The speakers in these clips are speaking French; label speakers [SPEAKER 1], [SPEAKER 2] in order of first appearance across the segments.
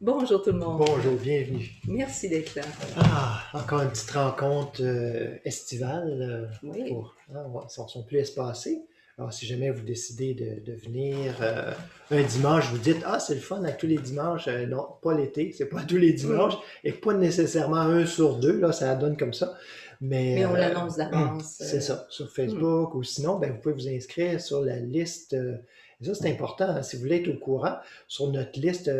[SPEAKER 1] Bonjour tout le monde.
[SPEAKER 2] Bonjour, bienvenue.
[SPEAKER 1] Merci d'être là.
[SPEAKER 2] Encore une petite rencontre estivale
[SPEAKER 1] Oui.
[SPEAKER 2] on sont plus espacés. Alors, si jamais vous décidez de venir un dimanche, vous dites, c'est le fun avec tous les dimanches. Non, pas l'été, c'est pas tous les dimanches, et pas nécessairement un sur deux, là, ça donne comme ça. Mais
[SPEAKER 1] Mais on l'annonce d'avance.
[SPEAKER 2] c'est ça, sur
[SPEAKER 1] Hmm.
[SPEAKER 2] Facebook, ou sinon, ben, vous pouvez vous inscrire sur la liste. Et ça, c'est important, hein, si vous voulez être au courant, sur notre liste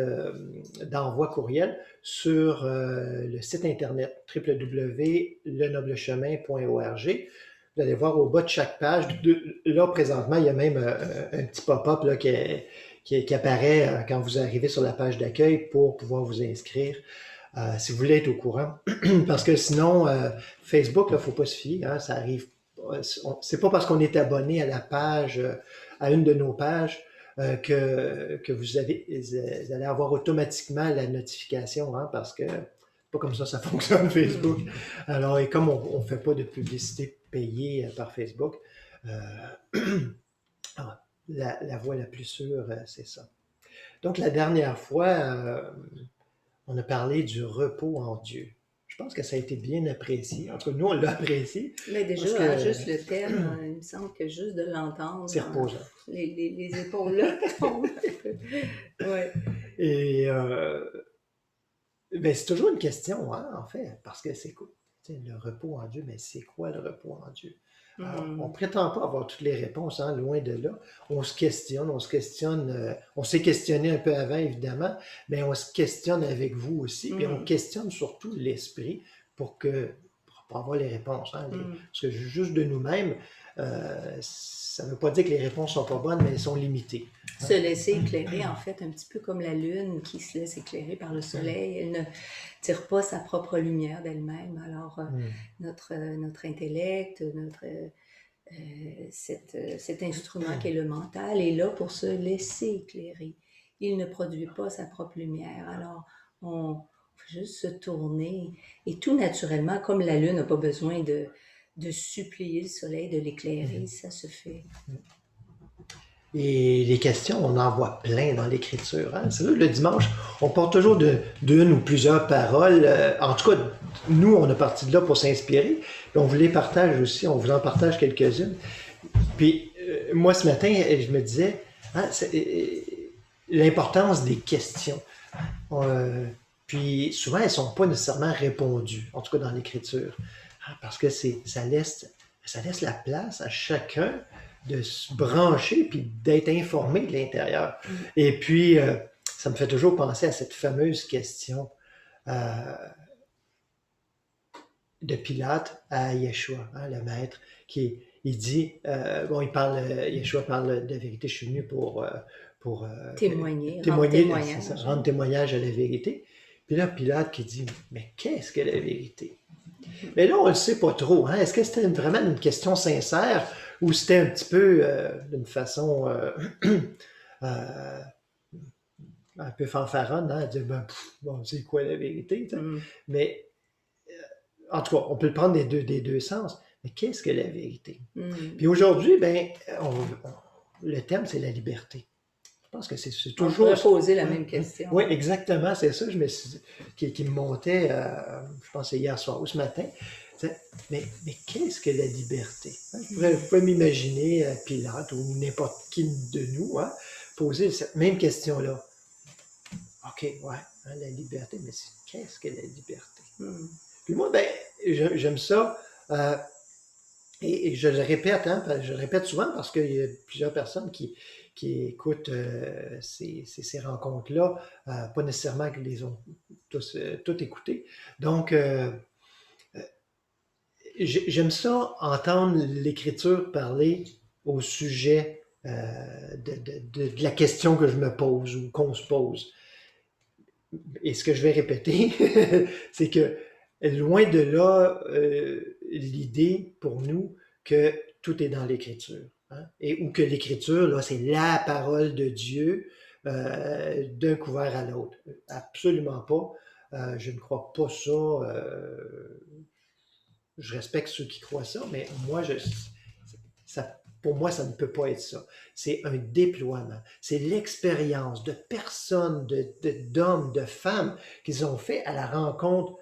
[SPEAKER 2] d'envoi courriel sur le site internet www.lenoblechemin.org. Vous allez voir au bas de chaque page, là présentement, il y a même un petit pop-up là, qui apparaît quand vous arrivez sur la page d'accueil pour pouvoir vous inscrire. Si vous voulez être au courant. Parce que sinon, Facebook, il ne faut pas se fier, hein, ça arrive. C'est pas parce qu'on est abonné à la page, à une de nos pages, que vous allez avoir automatiquement la notification, hein, parce que c'est pas comme ça fonctionne Facebook. Alors, et comme on ne fait pas de publicité payée par Facebook, la voie la plus sûre, c'est ça. Donc, la dernière fois, on a parlé du repos en Dieu. Je pense que ça a été bien apprécié. En tout cas, nous, on l'a apprécié.
[SPEAKER 1] Mais déjà, juste le thème, il me semble que juste de l'entendre,
[SPEAKER 2] c'est reposant.
[SPEAKER 1] Les épaules là tombent. Ouais.
[SPEAKER 2] Et ben, c'est toujours une question, hein, en fait, parce que c'est quoi? Le repos en Dieu, mais c'est quoi le repos en Dieu? Alors, on ne prétend pas avoir toutes les réponses, hein, loin de là. On s'est questionné un peu avant, évidemment, mais on se questionne avec vous aussi, puis on questionne surtout l'esprit pour avoir les réponses. Hein, parce que juste de nous-mêmes, ça ne veut pas dire que les réponses sont pas bonnes, mais elles sont limitées.
[SPEAKER 1] Hein? Se laisser éclairer, en fait, un petit peu comme la lune qui se laisse éclairer par le soleil. Elle ne tire pas sa propre lumière d'elle-même. Alors, notre intellect, cet instrument qu'est le mental est là pour se laisser éclairer. Il ne produit pas sa propre lumière. Alors, on fait juste se tourner. Et tout naturellement, comme la lune n'a pas besoin de supplier le soleil de l'éclairer, ça se fait.
[SPEAKER 2] Et les questions, on en voit plein dans l'écriture. Hein? C'est vrai, le dimanche, on porte toujours d'une ou plusieurs paroles. En tout cas, nous, on est parti de là pour s'inspirer. On vous les partage aussi, on vous en partage quelques-unes. Puis, moi, ce matin, je me disais, hein, l'importance des questions. Puis, souvent, elles ne sont pas nécessairement répondues, en tout cas dans l'écriture. Hein, parce que ça laisse la place à chacun de se brancher puis d'être informé de l'intérieur. Et puis, ça me fait toujours penser à cette fameuse question de Pilate à Yeshua, hein, le maître, il dit, Yeshua parle de la vérité, je suis venu pour
[SPEAKER 1] témoigner,
[SPEAKER 2] rendre témoignage à la vérité. Puis là, Pilate qui dit, mais qu'est-ce que la vérité? Mais là, on ne le sait pas trop. Hein? Est-ce que c'était vraiment une question sincère ou c'était un petit peu d'une façon un peu fanfaronne, hein? Dire, bon, c'est quoi la vérité? Mais en tout cas, on peut le prendre des deux sens. Mais qu'est-ce que la vérité? Puis aujourd'hui, le thème, c'est la liberté. Je pense que c'est toujours...
[SPEAKER 1] On pourrait poser la même question.
[SPEAKER 2] Oui, exactement, c'est ça qui me montait, je pense que hier soir ou ce matin. Mais qu'est-ce que la liberté? Hein? Je pourrais m'imaginer Pilate ou n'importe qui de nous poser cette même question-là. OK, ouais, hein, la liberté, mais qu'est-ce que la liberté? Puis moi, j'aime ça. Et je le répète, hein, je le répète souvent parce qu'il y a plusieurs personnes qui écoutent ces rencontres-là, pas nécessairement que les ont tous écoutées. Donc, j'aime ça, entendre l'Écriture parler au sujet de la question que je me pose ou qu'on se pose. Et ce que je vais répéter, c'est que loin de là, l'idée pour nous que tout est dans l'Écriture. Hein? Ou que l'Écriture, là, c'est la parole de Dieu d'un couvert à l'autre. Absolument pas. Je ne crois pas ça. Je respecte ceux qui croient ça, mais moi, ça pour moi, ça ne peut pas être ça. C'est un déploiement. C'est l'expérience de personnes, d'hommes, de femmes qu'ils ont fait à la rencontre,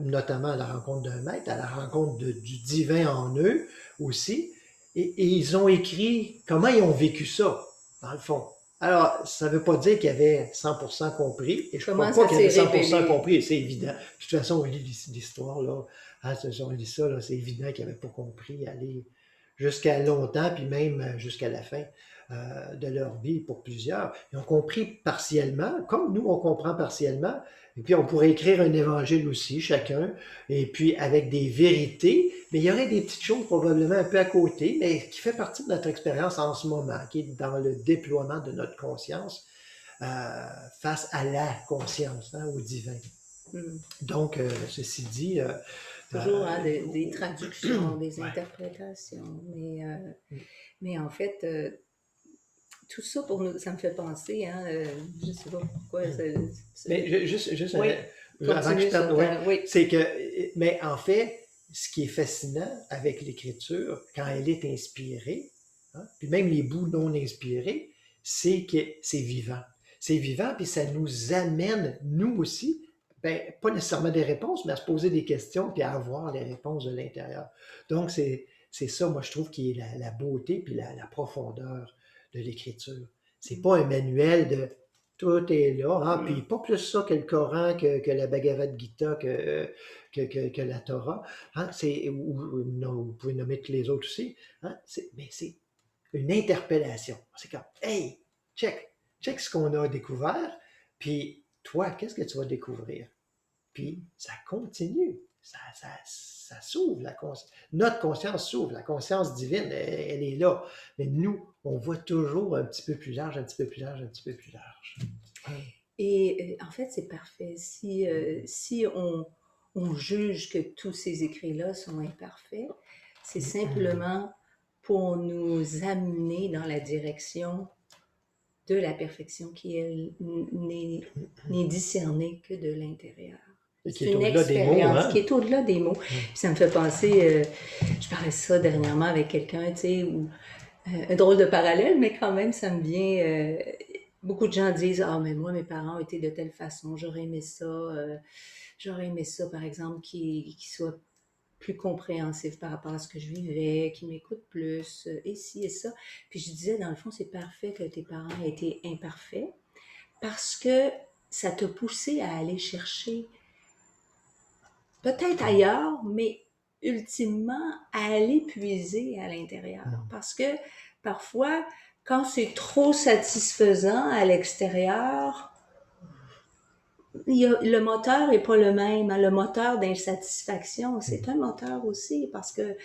[SPEAKER 2] notamment à la rencontre d'un maître, à la rencontre du divin en eux aussi. Et ils ont écrit comment ils ont vécu ça, dans le fond. Alors, ça ne veut pas dire qu'il y avait 100% compris, et je ne crois
[SPEAKER 1] Comment
[SPEAKER 2] pas
[SPEAKER 1] ça
[SPEAKER 2] qu'il y avait
[SPEAKER 1] s'est
[SPEAKER 2] 100%
[SPEAKER 1] révélé?
[SPEAKER 2] compris, et c'est évident. De toute façon, on lit l'histoire, là, hein, on lit ça, là, c'est évident qu'ils n'avaient pas compris aller jusqu'à longtemps, puis même jusqu'à la fin de leur vie pour plusieurs. Ils ont compris partiellement, comme nous, on comprend partiellement, et puis on pourrait écrire un évangile aussi, chacun, et puis avec des vérités, mais il y aurait des petites choses probablement un peu à côté, mais qui fait partie de notre expérience en ce moment, qui est dans le déploiement de notre conscience euh, face à la conscience, hein, au divin.
[SPEAKER 1] Hmm.
[SPEAKER 2] Donc, ceci dit,
[SPEAKER 1] Toujours hein, des traductions, des
[SPEAKER 2] ouais.
[SPEAKER 1] interprétations. Mais en fait, tout ça pour nous, ça me fait penser, hein, je ne sais pas pourquoi.
[SPEAKER 2] Mais juste
[SPEAKER 1] Oui,
[SPEAKER 2] avant que je
[SPEAKER 1] continue
[SPEAKER 2] termine,
[SPEAKER 1] sur
[SPEAKER 2] ouais,
[SPEAKER 1] ta... Oui.
[SPEAKER 2] c'est que, mais en fait, ce qui est fascinant avec l'écriture, quand elle est inspirée, hein, puis même les bouts non inspirés, c'est que c'est vivant. C'est vivant, puis ça nous amène, nous aussi, ben, pas nécessairement des réponses, mais à se poser des questions, puis à avoir les réponses de l'intérieur. Donc, c'est ça, moi, je trouve, qui est la beauté, puis la profondeur de l'écriture. C'est pas un manuel de tout est là, hein, puis pas plus ça que le Coran, que la Bhagavad Gita, que la Torah. Hein, non, vous pouvez nommer tous les autres aussi. Hein, mais c'est une interpellation. C'est comme, hey, check ce qu'on a découvert, puis toi, qu'est-ce que tu vas découvrir? Puis ça continue, ça s'ouvre, notre conscience s'ouvre, la conscience divine, elle est là. Mais nous, on voit toujours un petit peu plus large, un petit peu plus large, un petit peu plus large.
[SPEAKER 1] Et en fait, c'est parfait. Si on juge que tous ces écrits-là sont imparfaits, c'est simplement pour nous amener dans la direction de la perfection qui n'est discernée que de l'intérieur.
[SPEAKER 2] Et qui
[SPEAKER 1] C'est
[SPEAKER 2] est
[SPEAKER 1] une
[SPEAKER 2] au-delà des mots,
[SPEAKER 1] expérience
[SPEAKER 2] hein?
[SPEAKER 1] qui est au-delà des mots. Puis ça me fait penser, je parlais de ça dernièrement avec quelqu'un, tu sais, un drôle de parallèle, mais quand même, ça me vient. Beaucoup de gens disent, ah, mais moi, mes parents ont été de telle façon, j'aurais aimé ça, par exemple, qu'ils soient plus compréhensifs par rapport à ce que je vivais, qu'ils m'écoutent plus, et ci et ça. Puis je disais, dans le fond, c'est parfait que tes parents aient été imparfaits parce que ça t'a poussé à aller chercher, peut-être ailleurs, mais ultimement à aller puiser à l'intérieur. Parce que parfois, quand c'est trop satisfaisant à l'extérieur, le moteur n'est pas le même. Hein. Le moteur d'insatisfaction, c'est un moteur aussi parce que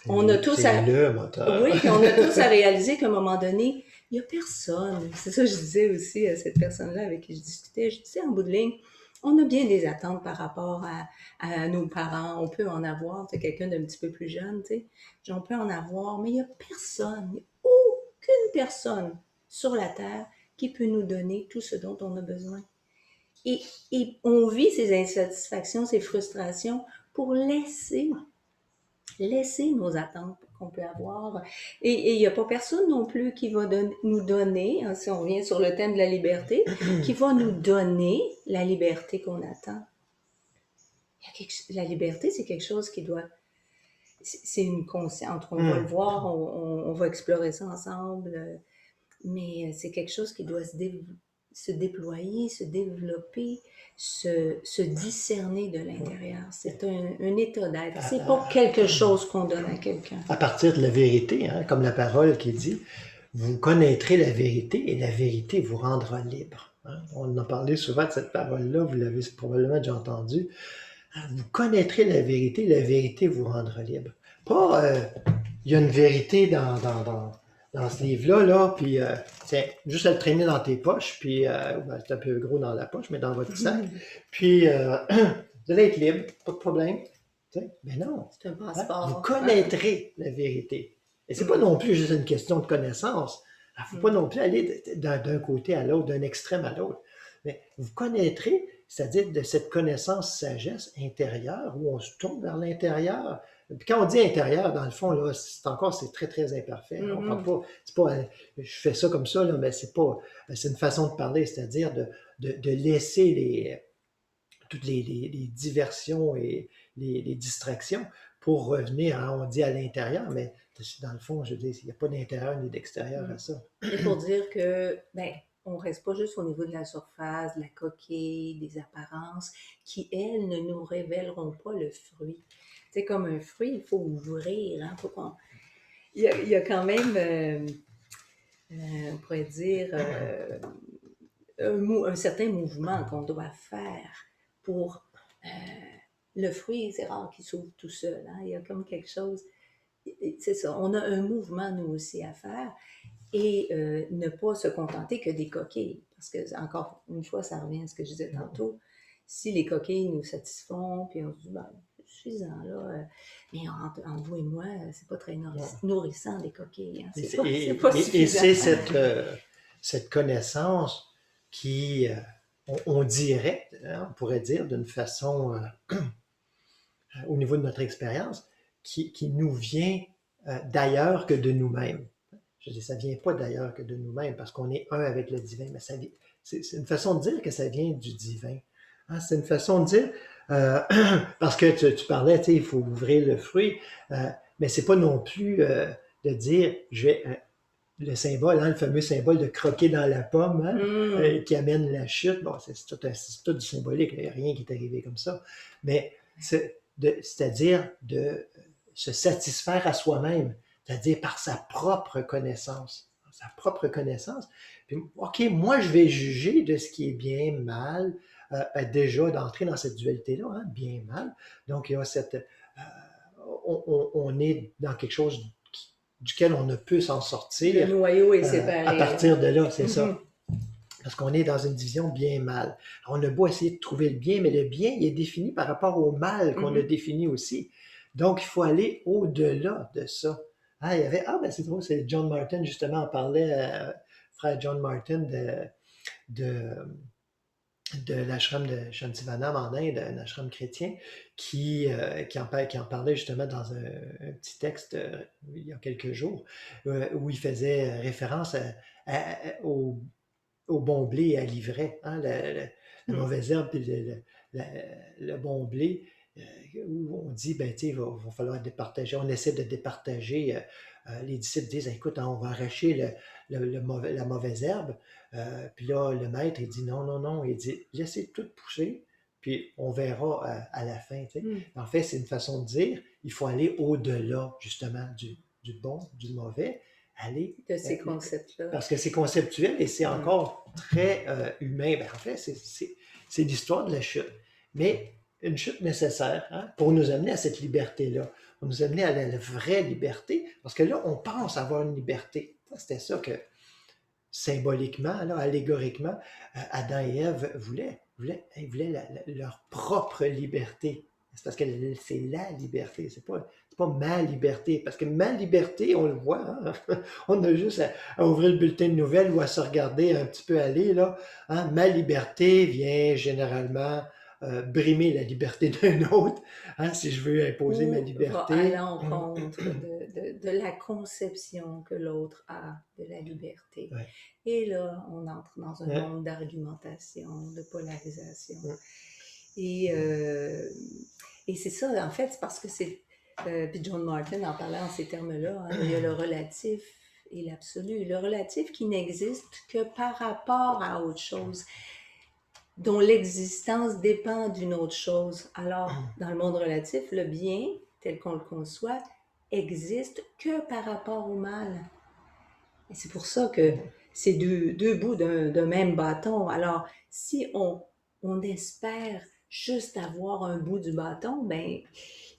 [SPEAKER 1] on a tous
[SPEAKER 2] C'est le moteur.
[SPEAKER 1] oui, puis on a tous à réaliser qu'à un moment donné, il n'y a personne. C'est ça que je disais aussi à cette personne-là avec qui je discutais. Je disais en bout de ligne, on a bien des attentes par rapport à nos parents. On peut en avoir. Tu sais, quelqu'un d'un petit peu plus jeune, tu sais. On peut en avoir, mais il n'y a personne, il n'y a aucune personne sur la Terre qui peut nous donner tout ce dont on a besoin. Et, et on vit ces insatisfactions, ces frustrations pour laisser nos attentes qu'on peut avoir. Et il n'y a pas personne non plus qui va nous donner, hein, si on revient sur le thème de la liberté, qui va nous donner la liberté qu'on attend. La liberté, c'est quelque chose qui doit... C'est une conscience, on va le voir, on va explorer ça ensemble, mais c'est quelque chose qui doit se déployer, se développer, se discerner de l'intérieur. C'est un état d'être. C'est pas quelque chose qu'on donne à quelqu'un.
[SPEAKER 2] À partir de la vérité, hein, comme la parole qui dit, vous connaîtrez la vérité et la vérité vous rendra libre. Hein. On en a parlé souvent de cette parole-là, vous l'avez probablement déjà entendu. Vous connaîtrez la vérité vous rendra libre. Pas, il y a une vérité dans ce livre-là, là, puis tiens, juste à le traîner dans tes poches, puis ben, c'est un peu gros dans la poche, mais dans votre sac, puis vous allez être libre, pas de problème. Mais non,
[SPEAKER 1] c'est un
[SPEAKER 2] hein,
[SPEAKER 1] passeport.
[SPEAKER 2] vous connaîtrez la vérité. Et c'est pas non plus juste une question de connaissance. Il ne faut pas non plus aller d'un côté à l'autre, d'un extrême à l'autre. Mais vous connaîtrez, c'est-à-dire de cette connaissance sagesse intérieure où on se tourne vers l'intérieur Puis quand on dit intérieur, dans le fond, là, c'est très, très imparfait. On parle
[SPEAKER 1] Mhm.
[SPEAKER 2] pas, c'est pas, je fais ça comme ça, là, mais c'est pas, c'est une façon de parler, c'est-à-dire de laisser toutes les diversions et les distractions pour revenir, hein, on dit à l'intérieur, mais dans le fond, je veux dire, il n'y a pas d'intérieur ni d'extérieur à
[SPEAKER 1] Mm.
[SPEAKER 2] ça.
[SPEAKER 1] Et pour dire que, ben, on reste pas juste au niveau de la surface, de la coquille, des apparences, qui, elles, ne nous révéleront pas le fruit. C'est comme un fruit, il faut ouvrir, hein, il y a quand même, on pourrait dire, un certain mouvement qu'on doit faire pour le fruit, c'est rare qu'il s'ouvre tout seul. Hein. Il y a comme quelque chose, c'est ça, on a un mouvement nous aussi à faire et ne pas se contenter que des coquilles. Parce que, encore une fois, ça revient à ce que je disais tantôt. Si les coquilles nous satisfont, puis on se dit, ben, c'est suffisant, là. Mais entre vous et moi, c'est pas très nourrissant, des coquilles. Hein. C'est pas
[SPEAKER 2] Et
[SPEAKER 1] suffisant.
[SPEAKER 2] c'est cette connaissance qui, on dirait, hein, on pourrait dire d'une façon, au niveau de notre expérience, qui nous vient d'ailleurs que de nous-mêmes. Je dis, ça vient pas d'ailleurs que de nous-mêmes, parce qu'on est un avec le divin, mais c'est une façon de dire que ça vient du divin. Hein, c'est une façon de dire, euh, parce que tu parlais, tu sais, il faut ouvrir le fruit, mais c'est pas non plus de dire, le symbole, hein, le fameux symbole de croquer dans la pomme, hein,
[SPEAKER 1] Mm.
[SPEAKER 2] qui amène la chute. Bon, c'est tout du symbolique, il n'y a rien qui est arrivé comme ça. Mais c'est-à-dire de se satisfaire à soi-même, c'est-à-dire par sa propre connaissance. Sa propre connaissance. Puis, OK, moi, je vais juger de ce qui est bien, mal, déjà d'entrer dans cette dualité-là, hein, bien, mal. Donc, il y a on est dans quelque chose duquel on ne peut s'en
[SPEAKER 1] Le
[SPEAKER 2] sortir
[SPEAKER 1] noyau est
[SPEAKER 2] à
[SPEAKER 1] séparé. Là.
[SPEAKER 2] partir de là, c'est
[SPEAKER 1] Mhm.
[SPEAKER 2] ça. Parce qu'on est dans une division bien-mal. On a beau essayer de trouver le bien, mais le bien, il est défini par rapport au mal qu'on a
[SPEAKER 1] Mhm.
[SPEAKER 2] défini aussi. Donc, il faut aller au-delà de ça. Ah, il y avait, ben c'est drôle, c'est John Martin, justement, en parlait, frère John Martin, de, de l'ashram de Shantivanam en Inde, un ashram chrétien, qui en parlait justement dans un petit texte il y a quelques jours, où il faisait référence au bon blé et à l'ivraie, hein, la
[SPEAKER 1] Mhm.
[SPEAKER 2] mauvaise herbe et le bon blé, où on dit, ben, tu sais, va falloir départager. On essaie de départager. Les disciples disent, écoute, hein, on va arracher la mauvaise herbe. Puis là, le maître, il dit, non, non, non. Il dit, laissez tout pousser, puis on verra à la fin. Tu sais.
[SPEAKER 1] Mhm.
[SPEAKER 2] En fait, c'est une façon de dire, il faut aller au-delà, justement, du bon, du mauvais, aller
[SPEAKER 1] De ces concepts-là.
[SPEAKER 2] parce que c'est conceptuel et c'est
[SPEAKER 1] Mhm.
[SPEAKER 2] encore très humain. Ben, en fait, c'est l'histoire de la chute. Mais une chute nécessaire, hein, pour nous amener à cette liberté-là, pour nous amener à la vraie liberté, parce que là, on pense avoir une liberté. C'était ça que, symboliquement, là, allégoriquement, Adam et Ève voulaient leur propre liberté. C'est parce que c'est la liberté, c'est pas ma liberté. Parce que ma liberté, on le voit, hein? On a juste à ouvrir le bulletin de nouvelles ou à se regarder un petit peu aller, là. Hein? Ma liberté vient généralement brimer la liberté d'un autre. Hein? Si je veux imposer ma
[SPEAKER 1] Ou va à
[SPEAKER 2] liberté.
[SPEAKER 1] l'encontre de la conception que l'autre a de la liberté.
[SPEAKER 2] Ouais.
[SPEAKER 1] Et là, on entre dans un
[SPEAKER 2] Ouais.
[SPEAKER 1] monde d'argumentation, de polarisation.
[SPEAKER 2] Ouais.
[SPEAKER 1] Et, euh, et c'est ça, en fait, c'est parce que c'est... puis John Martin en parlait en ces termes-là, hein, il y a le relatif et l'absolu. Le relatif qui n'existe que par rapport à autre chose, dont l'existence dépend d'une autre chose. Alors, dans le monde relatif, le bien, tel qu'on le conçoit, existe que par rapport au mal. Et c'est pour ça que c'est deux bouts d'un même bâton. Alors, si on espère juste avoir un bout du bâton, ben, il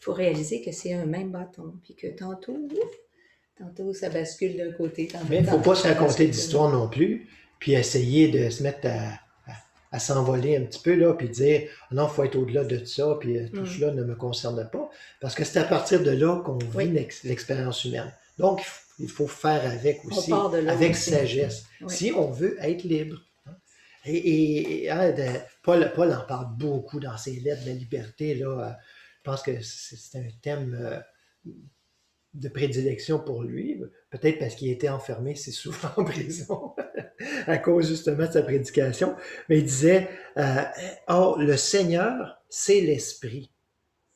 [SPEAKER 1] faut réaliser que c'est un même bâton. Puis que tantôt ça bascule d'un côté,
[SPEAKER 2] Mais il ne faut
[SPEAKER 1] tantôt
[SPEAKER 2] pas se
[SPEAKER 1] ça
[SPEAKER 2] raconter
[SPEAKER 1] bascule de l'autre.
[SPEAKER 2] d'histoire non plus, puis essayer de se mettre à s'envoler un petit peu, là, puis dire ah non, il faut être au-delà de ça, puis tout
[SPEAKER 1] Hmm.
[SPEAKER 2] cela ne me concerne pas. Parce que c'est à partir de là qu'on vit
[SPEAKER 1] Oui,
[SPEAKER 2] l'expérience humaine. Donc, il faut faire avec
[SPEAKER 1] on
[SPEAKER 2] aussi,
[SPEAKER 1] part de là
[SPEAKER 2] avec
[SPEAKER 1] aussi.
[SPEAKER 2] sagesse,
[SPEAKER 1] Oui.
[SPEAKER 2] si on veut être libre. Hein, Paul en parle beaucoup dans ses lettres de la liberté. Là, je pense que c'est un thème de prédilection pour lui, peut-être parce qu'il était enfermé si souvent en prison à cause justement de sa prédication, mais il disait oh, le Seigneur, c'est l'Esprit.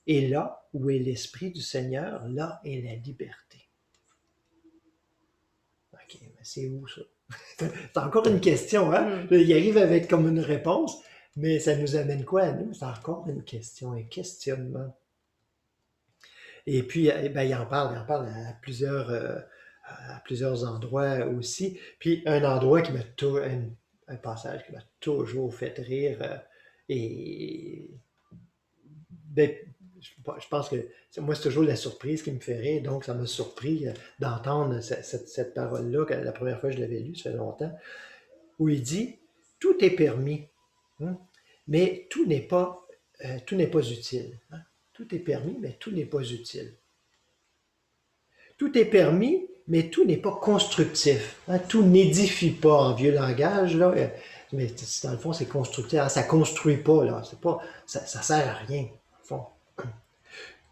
[SPEAKER 2] Et là où est l'Esprit du Seigneur, là est la liberté. OK, mais c'est où ça? C'est encore une question, hein? Il arrive avec comme une réponse, mais ça nous amène quoi à nous? C'est encore une question, un questionnement. Et puis, ben, il en parle à plusieurs endroits aussi. Puis, un endroit qui un passage qui m'a toujours fait rire, et ben, je pense que moi, c'est toujours la surprise qui me fait rire, donc ça m'a surpris d'entendre cette parole-là, la première fois que je l'avais lue, ça fait longtemps, où il dit, tout est permis, hein, mais tout n'est pas utile. Hein. Tout est permis, mais tout n'est pas utile. Tout est permis, mais tout n'est pas constructif. Hein. Tout n'édifie pas en vieux langage, là. Mais dans le fond, c'est constructif. Hein. Ça construit pas, là. C'est pas, ça sert à rien, au fond.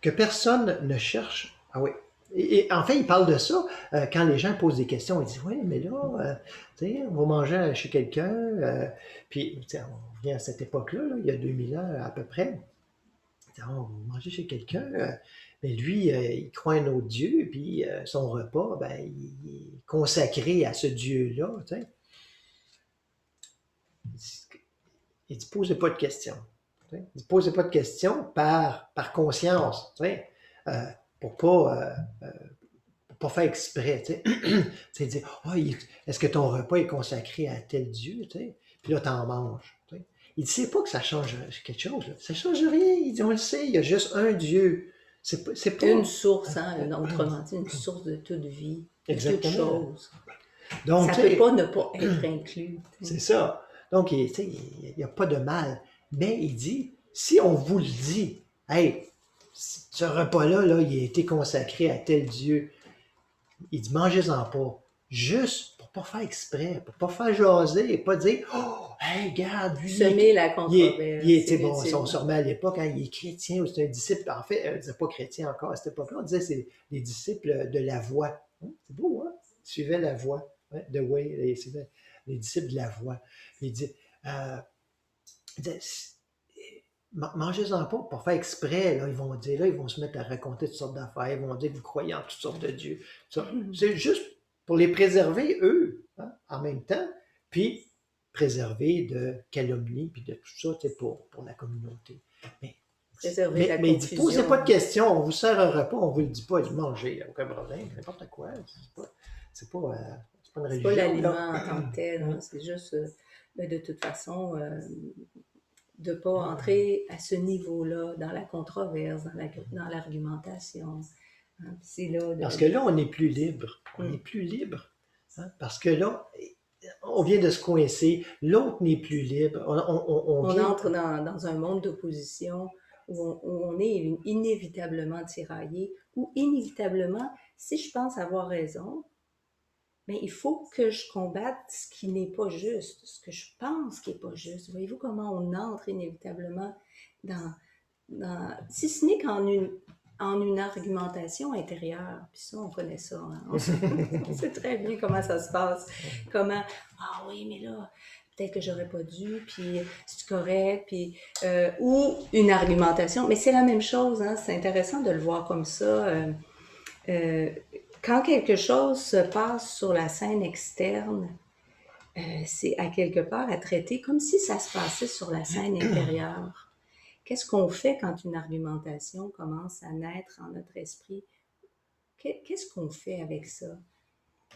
[SPEAKER 2] Que personne ne cherche. Ah oui. Et en fait, il parle de ça quand les gens posent des questions. Ils disent, oui, mais là, on va manger chez quelqu'un. Puis, on revient à cette époque-là, là, il y a 2000 ans à peu près. On va manger chez quelqu'un. Mais lui, il croit un autre Dieu, puis son repas, ben, il est consacré à ce Dieu-là. Il dit, posez pas de questions. Il dit, posez pas de questions par conscience, euh, pour pas faire exprès. C'est dire, oh, est-ce que ton repas est consacré à tel Dieu? Puis là, t'en manges. Il ne sait pas que ça change quelque chose. Là. Ça ne change rien. Il dit, on le sait, il y a juste un Dieu. C'est pas...
[SPEAKER 1] Une source, hein, autrement dit, une source de toute vie, de toute chose. Donc, ça ne peut pas ne pas être inclus.
[SPEAKER 2] C'est ça. Donc, il n'y a pas de mal. Mais il dit, si on vous le dit, hey, ce repas-là, là, il a été consacré à tel Dieu, il dit, mangez-en pas. Juste pour pas faire exprès, pour pas faire jaser et pas dire, oh, hey, regarde, lui.
[SPEAKER 1] Semer la controverse.
[SPEAKER 2] Bon, si on se remet à l'époque, hein, il est chrétien ou c'est un disciple. En fait, on ne disait pas chrétien encore à cette époque-là, on disait c'est les disciples de la voix. Hein? C'est beau, hein? Ils suivaient la voix. Hein? The Way, les disciples de la voix. Il dit, mangez-en pas pour faire exprès, là, ils vont dire, là, ils vont se mettre à raconter toutes sortes d'affaires, ils vont dire que vous croyez en toutes sortes de dieux. C'est juste pour les préserver, eux, hein, en même temps, puis préserver de calomnie, puis de tout ça, pour la communauté. Mais il dit, posez pas de questions, on vous sert un repas, on vous le dit pas, il dit, mangez, il n'y a aucun problème, n'importe quoi. C'est pas une religion.
[SPEAKER 1] C'est pas l'aliment en tant que tel, hein, c'est juste, de toute façon, de ne pas entrer à ce niveau-là, dans la controverse, dans l'argumentation. Hein,
[SPEAKER 2] parce que là, on n'est plus libre. On n'est plus libre. Hein, parce que là, on vient de se coincer. L'autre n'est plus libre.
[SPEAKER 1] On entre dans un monde d'opposition où on est inévitablement tiraillé, où inévitablement, si je pense avoir raison, mais il faut que je combatte ce qui n'est pas juste, ce que je pense qui n'est pas juste. Voyez-vous comment on entre inévitablement si ce n'est qu'en une argumentation intérieure. Puis ça, on connaît ça. Hein? On sait très bien comment ça se passe. Comment, ah oui, mais là, peut-être que j'aurais pas dû, puis c'est correct, puis ou une argumentation. Mais c'est la même chose. Hein? C'est intéressant de le voir comme ça. Quand quelque chose se passe sur la scène externe, c'est à quelque part à traiter comme si ça se passait sur la scène intérieure. Qu'est-ce qu'on fait quand une argumentation commence à naître en notre esprit? Qu'est-ce qu'on fait avec ça?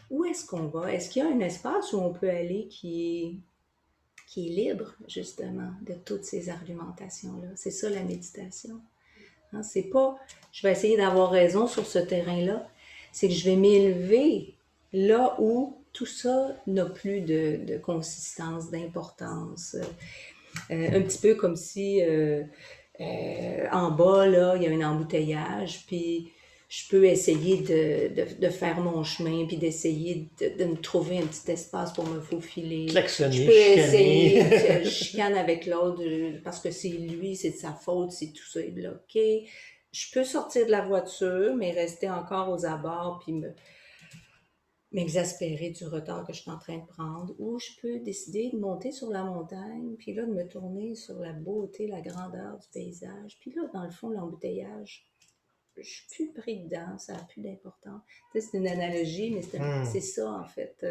[SPEAKER 1] Où est-ce qu'on va? Est-ce qu'il y a un espace où on peut aller qui est libre, justement, de toutes ces argumentations-là? C'est ça la méditation. Hein? C'est pas, je vais essayer d'avoir raison sur ce terrain-là. C'est que je vais m'élever là où tout ça n'a plus de consistance, d'importance. Un petit peu comme si en bas, là, il y a un embouteillage, puis je peux essayer de faire mon chemin, puis d'essayer de me trouver un petit espace pour me faufiler.
[SPEAKER 2] Klaxonner,
[SPEAKER 1] je peux essayer de chicane avec l'autre, parce que c'est lui, c'est de sa faute, si tout ça est bloqué. je peux sortir de la voiture, mais rester encore aux abords, puis m'exaspérer du retard que je suis en train de prendre, ou je peux décider de monter sur la montagne, puis là, de me tourner sur la beauté, la grandeur du paysage. Puis là, dans le fond, l'embouteillage, je suis plus pris dedans, ça n'a plus d'importance. Tu sais, c'est une analogie, mais
[SPEAKER 2] Hum.
[SPEAKER 1] c'est ça, en fait.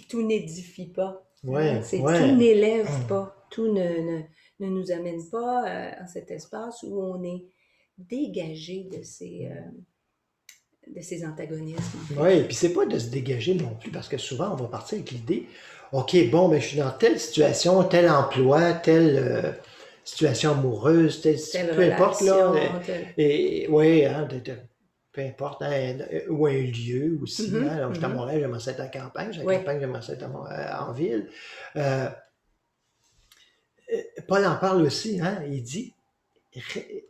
[SPEAKER 1] Tout n'édifie pas. Hein?
[SPEAKER 2] Ouais,
[SPEAKER 1] Tout
[SPEAKER 2] ouais.
[SPEAKER 1] n'élève
[SPEAKER 2] Hum.
[SPEAKER 1] pas. Tout ne nous amène pas à cet espace où on est dégagé de ces antagonismes, en fait.
[SPEAKER 2] Ouais, et puis c'est pas de se dégager non plus, parce que souvent on va partir avec l'idée, OK, bon, ben je suis dans telle situation, tel emploi, telle situation amoureuse,
[SPEAKER 1] Telle
[SPEAKER 2] peu importe là,
[SPEAKER 1] relation, telle...
[SPEAKER 2] et ouais, hein, peu importe, hein, ou un lieu aussi, hein,
[SPEAKER 1] Mhm,
[SPEAKER 2] alors, j'étais à
[SPEAKER 1] mhm.
[SPEAKER 2] Montréal, j'aimerais ça être à la campagne, j'ai la
[SPEAKER 1] Oui,
[SPEAKER 2] campagne, j'aimerais ça être en ville. Euh, Paul en parle aussi, hein, il dit, Re-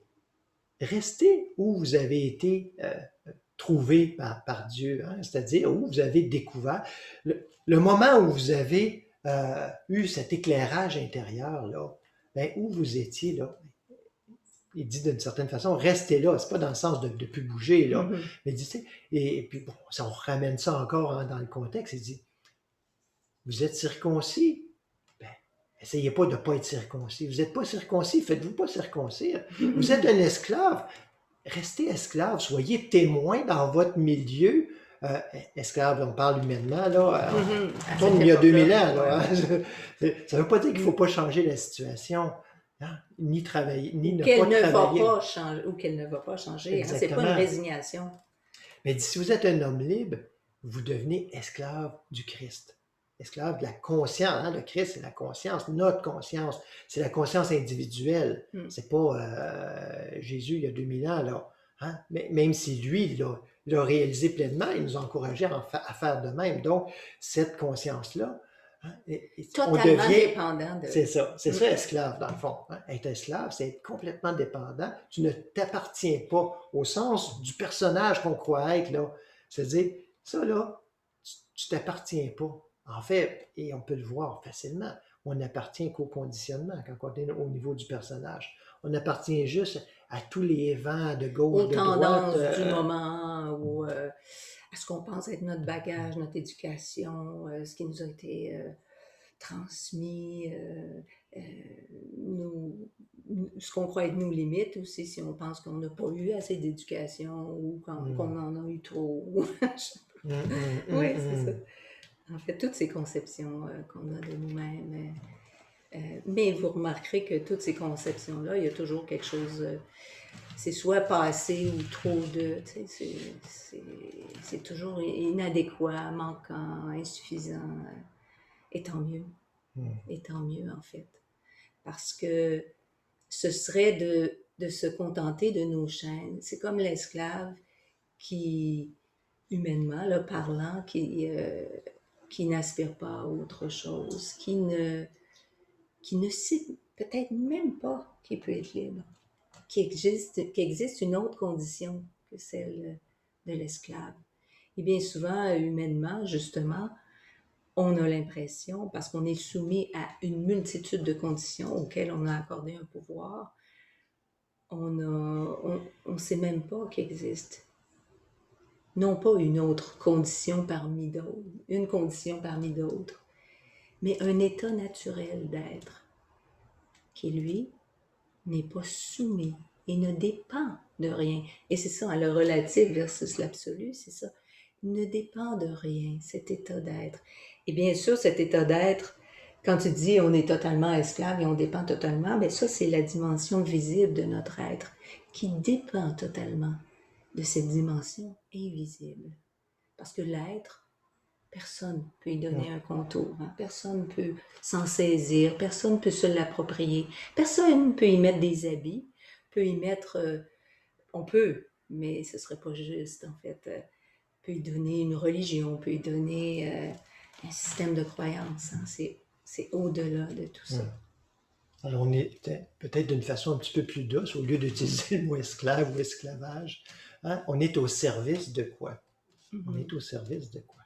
[SPEAKER 2] restez où vous avez été trouvé par Dieu, hein, c'est-à-dire où vous avez découvert, le moment où vous avez eu cet éclairage intérieur, là, ben, où vous étiez, là, il dit d'une certaine façon, restez là, c'est pas dans le sens de ne plus bouger, là,
[SPEAKER 1] mhm.
[SPEAKER 2] mais il dit, tu sais, et puis bon, ça, on ramène ça encore hein, dans le contexte, il dit, vous êtes circoncis, ben, essayez pas de ne pas être circoncis, vous n'êtes pas circoncis, faites-vous pas circoncire, vous êtes un esclave, restez esclave, soyez témoin dans votre milieu. Esclave, on parle humainement, là,
[SPEAKER 1] Mhm.
[SPEAKER 2] on
[SPEAKER 1] À
[SPEAKER 2] tourne
[SPEAKER 1] cette
[SPEAKER 2] il y a
[SPEAKER 1] époque-là,
[SPEAKER 2] 2000 ans. Là,
[SPEAKER 1] ouais.
[SPEAKER 2] hein. Ça ne veut pas dire qu'il ne faut pas changer la situation, hein, ni travailler, ni
[SPEAKER 1] Ou
[SPEAKER 2] ne pas
[SPEAKER 1] qu'elle ne va
[SPEAKER 2] travailler.
[SPEAKER 1] pas changer, ou qu'elle ne va pas changer. Hein? C'est pas une
[SPEAKER 2] Exactement.
[SPEAKER 1] résignation.
[SPEAKER 2] Mais si vous êtes un homme libre, vous devenez esclave du Christ. Esclave de la conscience. Hein? Le Christ, c'est la conscience, notre conscience. C'est la conscience individuelle.
[SPEAKER 1] Mm.
[SPEAKER 2] C'est pas Jésus il y a 2000 ans. Là. Hein? Mais même si lui, il l'a réalisé pleinement, il nous a encouragés à faire de même. Donc, cette conscience-là, hein, on
[SPEAKER 1] Totalement
[SPEAKER 2] devient
[SPEAKER 1] dépendant de...
[SPEAKER 2] c'est
[SPEAKER 1] Mm.
[SPEAKER 2] ça, esclave, dans le fond. Hein. Être esclave, c'est être complètement dépendant. Tu ne t'appartiens pas au sens du personnage qu'on croit être, là. C'est-à-dire, ça, là, tu t'appartiens pas. En fait, et on peut le voir facilement, on n'appartient qu'au conditionnement quand on est au niveau du personnage. On appartient juste à tous les vents de gauche,
[SPEAKER 1] Aux
[SPEAKER 2] de droite.
[SPEAKER 1] tendances du moment, ou à ce qu'on pense être notre bagage, notre éducation, ce qui nous a été transmis, euh, nous, ce qu'on croit être nos limites aussi, si on pense qu'on n'a pas eu assez d'éducation ou qu'on
[SPEAKER 2] Hum,
[SPEAKER 1] en a eu trop. Oui, c'est ça.
[SPEAKER 2] hum.
[SPEAKER 1] En fait, toutes ces conceptions qu'on a de nous-mêmes. Mais vous remarquerez que toutes ces conceptions-là, il y a toujours quelque chose, c'est soit passé ou trop de, tu sais, c'est toujours inadéquat, manquant, insuffisant, et tant mieux,
[SPEAKER 2] Hum.
[SPEAKER 1] et tant mieux en fait. Parce que ce serait de se contenter de nos chaînes. C'est comme l'esclave qui, humainement, là, parlant, qui n'aspire pas à autre chose, qui ne sait peut-être même pas qu'il peut être libre, qu'il existe une autre condition que celle de l'esclave. Et bien souvent, humainement, justement, on a l'impression, parce qu'on est soumis à une multitude de conditions auxquelles on a accordé un pouvoir, on sait même pas qu'il existe. Non pas une autre condition parmi d'autres, une condition parmi d'autres, mais un état naturel d'être qui, lui, n'est pas soumis et ne dépend de rien. Et c'est ça, le relatif versus l'absolu, c'est ça. Il ne dépend de rien, cet état d'être. Et bien sûr, cet état d'être, quand tu dis on est totalement esclave et on dépend totalement, bien ça, c'est la dimension visible de notre être qui dépend totalement de cette dimension invisible. Parce que l'être, personne ne peut y donner un contour, hein? Personne ne peut s'en saisir, personne ne peut se l'approprier, personne ne peut y mettre des habits, peut y mettre, on peut, mais ce ne serait pas juste en fait, peut y donner une religion, peut y donner un système de croyance, hein? C'est au-delà de tout ça.
[SPEAKER 2] Hum. Alors, on est peut-être d'une façon un petit peu plus douce, au lieu d'utiliser le mot esclave ou esclavage, hein, on est au service de quoi? On est
[SPEAKER 1] Mhm.
[SPEAKER 2] au service de quoi?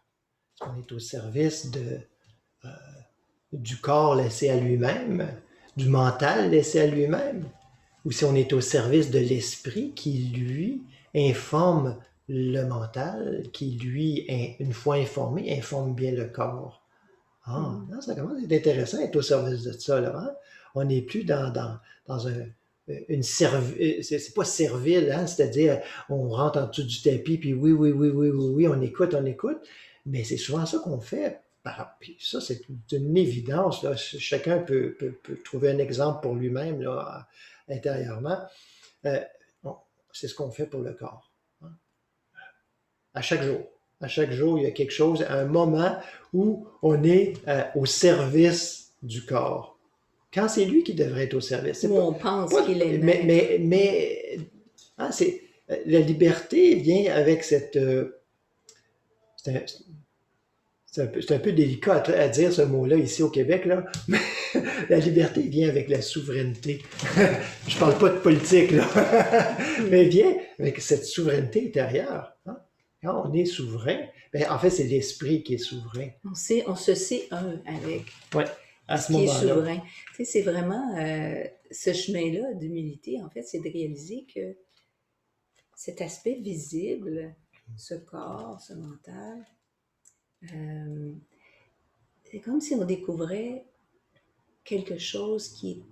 [SPEAKER 2] On est au service du corps laissé à lui-même, du mental laissé à lui-même, ou si on est au service de l'esprit qui, lui, informe le mental, qui, lui, une fois informé, informe bien le corps. Ah,
[SPEAKER 1] Mhm.
[SPEAKER 2] non, ça commence à être intéressant d'être au service de ça, là, hein? On n'est plus dans une c'est pas servile, hein? C'est-à-dire, on rentre en dessous du tapis, puis oui, oui, oui, oui, oui, oui, on écoute, mais c'est souvent ça qu'on fait. Puis ça, c'est une évidence, là. Chacun peut trouver un exemple pour lui-même, là, intérieurement. Euh, bon, c'est ce qu'on fait pour le corps, hein? À chaque jour. À chaque jour, il y a quelque chose, un moment où on est au service du corps. Quand c'est lui qui devrait être au service. C'est
[SPEAKER 1] Où on pense qu'il est maître.
[SPEAKER 2] hein, la liberté vient avec cette. C'est un, c'est un peu délicat à dire ce mot-là ici au Québec, là, mais la liberté vient avec la souveraineté. Je parle pas de politique, là, mais vient avec cette souveraineté intérieure, hein. Quand on est souverain, ben, en fait, c'est l'esprit qui est souverain.
[SPEAKER 1] On se sait un avec
[SPEAKER 2] Ouais, à
[SPEAKER 1] ce
[SPEAKER 2] ce
[SPEAKER 1] qui est
[SPEAKER 2] moment-là.
[SPEAKER 1] souverain. Tu sais, c'est vraiment ce chemin-là d'humilité, en fait, c'est de réaliser que cet aspect visible, ce corps, ce mental, euh, c'est comme si on découvrait quelque chose qui est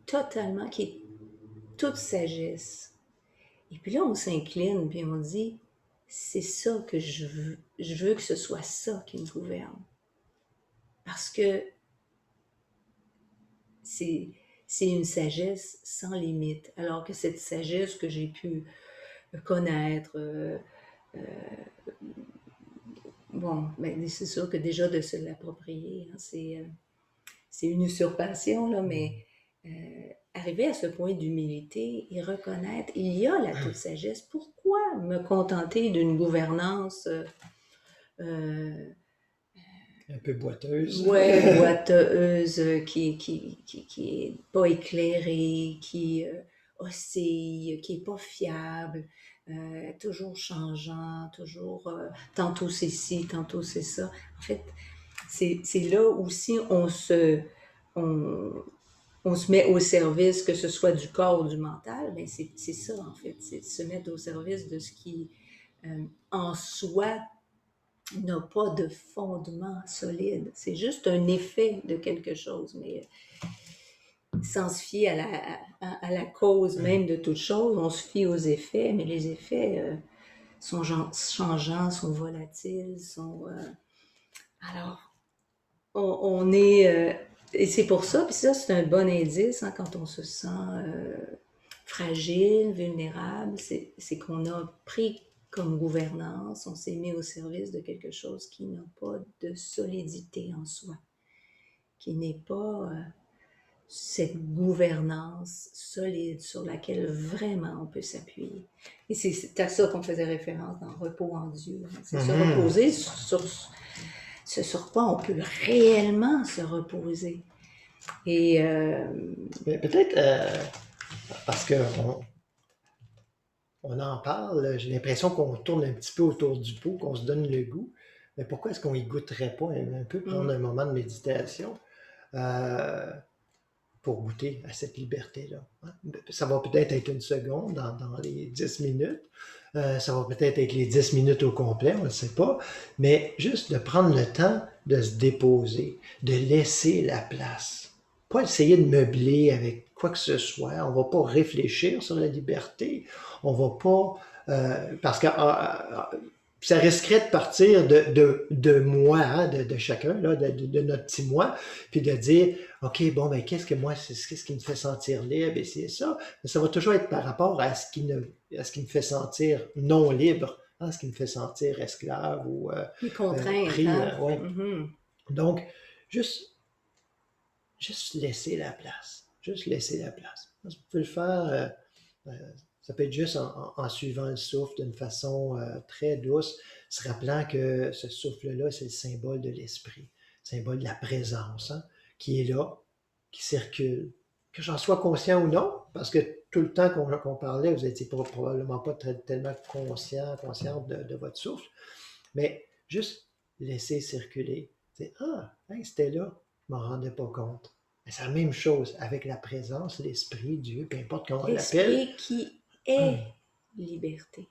[SPEAKER 1] toute sagesse. Et puis là, on s'incline, puis on dit, c'est ça que je veux. Je veux que ce soit ça qui me gouverne. Parce que c'est, c'est une sagesse sans limite. Alors que cette sagesse que j'ai pu connaître, bon, ben, c'est sûr que déjà de se l'approprier, hein, c'est une usurpation, là, mais euh, arriver à ce point d'humilité et reconnaître, il y a la toute sagesse. Pourquoi me contenter d'une gouvernance
[SPEAKER 2] Un peu boiteuse.
[SPEAKER 1] ouais, boiteuse, qui est pas éclairée, qui oscille, qui est pas fiable, toujours changeant, toujours tantôt c'est ci, tantôt c'est ça. En fait, c'est là aussi on, on se met au service, que ce soit du corps ou du mental, mais c'est ça en fait, c'est se mettre au service de ce qui en soi n'a pas de fondement solide. C'est juste un effet de quelque chose, mais sans se fier à la cause même de toute chose, on se fie aux effets, mais les effets sont changeants, sont volatiles, sont... alors, on est... et c'est pour ça, puis ça, c'est un bon indice, hein, quand on se sent fragile, vulnérable, c'est qu'on a pris comme gouvernance, on s'est mis au service de quelque chose qui n'a pas de solidité en soi, qui n'est pas cette gouvernance solide sur laquelle vraiment on peut s'appuyer. Et c'est à ça qu'on faisait référence dans Repos en Dieu, hein. C'est se reposer sur ce sur quoi on peut réellement se reposer. Et
[SPEAKER 2] Mais peut-être parce qu'on on en parle, j'ai l'impression qu'on tourne un petit peu autour du pot, qu'on se donne le goût. Mais pourquoi est-ce qu'on y goûterait pas un peu, prendre un moment de méditation euh, pour goûter à cette liberté-là, hein? Ça va peut-être être une seconde dans les 10 minutes. Ça va peut-être être les 10 minutes au complet, on ne sait pas. Mais juste de prendre le temps de se déposer, de laisser la place. Pas essayer de meubler avec quoi que ce soit. On ne va pas réfléchir sur la liberté. On va pas... parce que ça risquerait de partir de moi, hein, de chacun, là, de notre petit moi, puis de dire, OK, bon, ben, qu'est-ce qui me fait sentir libre? Et c'est ça. Mais ça va toujours être par rapport à à ce qui me fait sentir non libre, hein, ce qui me fait sentir esclave ou
[SPEAKER 1] les contraintes,
[SPEAKER 2] pris.
[SPEAKER 1] hein?
[SPEAKER 2] Ouais.
[SPEAKER 1] Mm-hmm.
[SPEAKER 2] Donc, juste, juste laisser la place. Juste laisser la place. Vous pouvez le faire, euh, ça peut être juste en suivant le souffle d'une façon très douce, se rappelant que ce souffle-là, c'est le symbole de l'esprit, le symbole de la présence, hein, qui est là, qui circule. Que j'en sois conscient ou non, parce que tout le temps qu'on parlait, vous n'étiez probablement pas tellement consciente de votre souffle, mais juste laisser circuler. C'est, ah, hey, c'était là, je m'en rendais pas compte. C'est la même chose avec la présence, l'esprit, Dieu, peu importe comment on l'appelle.
[SPEAKER 1] L'esprit qui est liberté.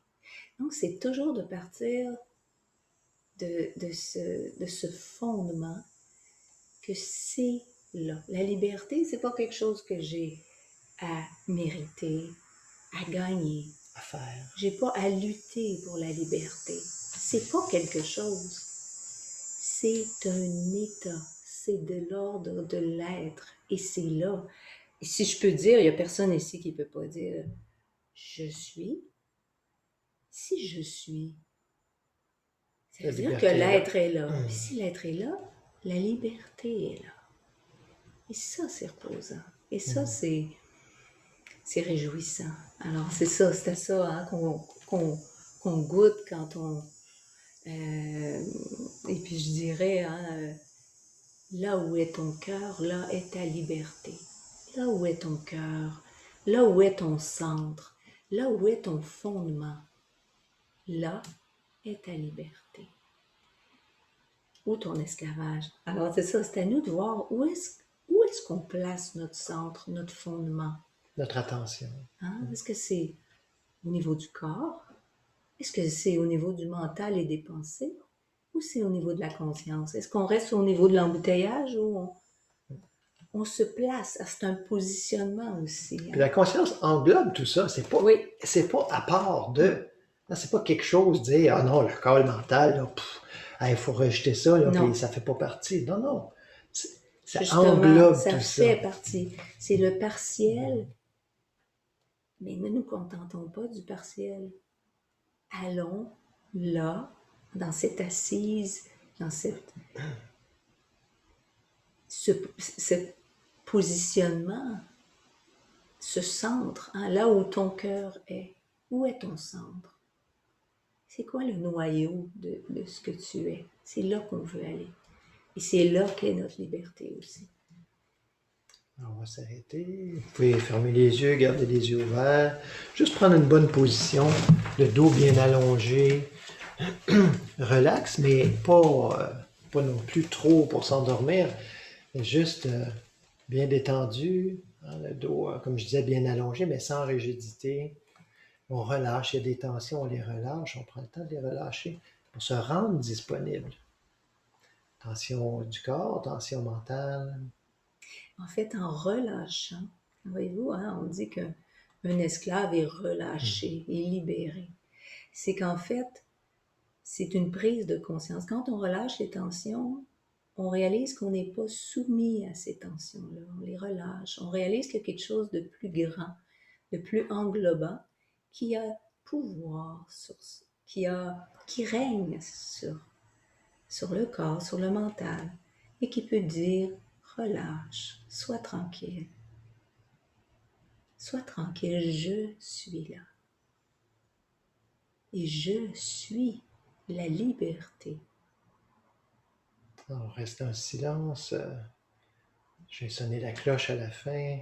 [SPEAKER 1] Donc, c'est toujours de partir de ce fondement que c'est là. La liberté, c'est pas quelque chose que j'ai à mériter, à gagner.
[SPEAKER 2] À faire.
[SPEAKER 1] J'ai pas à lutter pour la liberté. C'est pas quelque chose. C'est un état. C'est de l'ordre de l'être. Et c'est là. Et si je peux dire, il y a personne ici qui peut pas dire je suis. Si je suis, ça
[SPEAKER 2] La
[SPEAKER 1] veut dire que
[SPEAKER 2] liberté est là.
[SPEAKER 1] l'être est là. Puis si l'être est là, la liberté est là. Et ça, c'est reposant. Et ça, c'est réjouissant. Alors, c'est ça, c'était ça hein, qu'on goûte quand on... et puis je dirais, hein, là où est ton cœur, là est ta liberté. Là où est ton cœur, là où est ton centre, là où est ton fondement, là est ta liberté. Ou ton esclavage. Alors, c'est ça, c'est à nous de voir où est-ce qu'on place notre centre, notre fondement.
[SPEAKER 2] Notre attention.
[SPEAKER 1] Hein? Est-ce que c'est au niveau du corps? Est-ce que c'est au niveau du mental et des pensées? Ou c'est au niveau de la conscience? Est-ce qu'on reste au niveau de l'embouteillage ou on se place? C'est un positionnement aussi.
[SPEAKER 2] Puis la conscience englobe tout ça.
[SPEAKER 1] Oui.
[SPEAKER 2] C'est pas à part de. Non, c'est pas quelque chose de dire, ah non, le corps, le mental, il faut rejeter ça, là,
[SPEAKER 1] Non.
[SPEAKER 2] puis ça fait pas partie. Non, non. Ça
[SPEAKER 1] Justement,
[SPEAKER 2] englobe
[SPEAKER 1] ça
[SPEAKER 2] tout
[SPEAKER 1] fait
[SPEAKER 2] ça.
[SPEAKER 1] partie. C'est le partiel, mais ne nous contentons pas du partiel. Allons là, dans cette assise, dans ce positionnement, ce centre, hein, là où ton cœur est. Où est ton centre? C'est quoi le noyau de ce que tu es? C'est là qu'on veut aller. Et c'est là qu'est notre liberté aussi.
[SPEAKER 2] On va s'arrêter. Vous pouvez fermer les yeux, garder les yeux ouverts. Juste prendre une bonne position, le dos bien allongé. Relax, mais pas non plus trop pour s'endormir. Mais juste bien détendu. Hein, le dos, comme je disais, bien allongé, mais sans rigidité. On relâche, il y a des tensions, on les relâche, on prend le temps de les relâcher pour se rendre disponible. Tension du corps, tension mentale.
[SPEAKER 1] En fait, en relâchant, voyez-vous, hein, on dit qu'un esclave est relâché, est libéré. C'est qu'en fait, c'est une prise de conscience. Quand on relâche les tensions, on réalise qu'on n'est pas soumis à ces tensions-là. On les relâche. On réalise qu'il y a quelque chose de plus grand, de plus englobant, qui a pouvoir qui règne sur le corps, sur le mental, et qui peut dire relâche, sois tranquille. Sois tranquille, je suis là. Et je suis la liberté.
[SPEAKER 2] On reste en silence. Je vais sonner la cloche à la fin.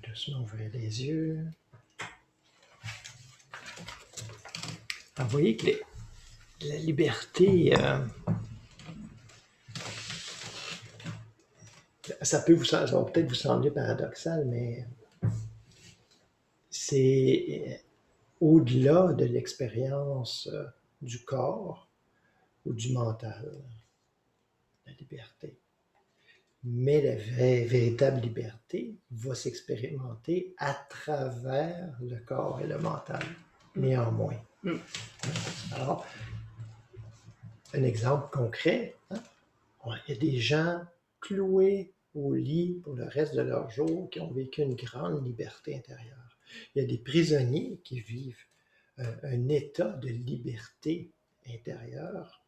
[SPEAKER 2] Doucement ouvrir les yeux. Alors, vous voyez que la liberté, ça va peut-être vous sembler paradoxal, mais c'est au-delà de l'expérience du corps ou du mental, la liberté. Mais la véritable liberté va s'expérimenter à travers le corps et le mental, néanmoins. Alors, un exemple concret, hein? Il y a des gens cloués au lit pour le reste de leur jour qui ont vécu une grande liberté intérieure. Il y a des prisonniers qui vivent un état de liberté intérieure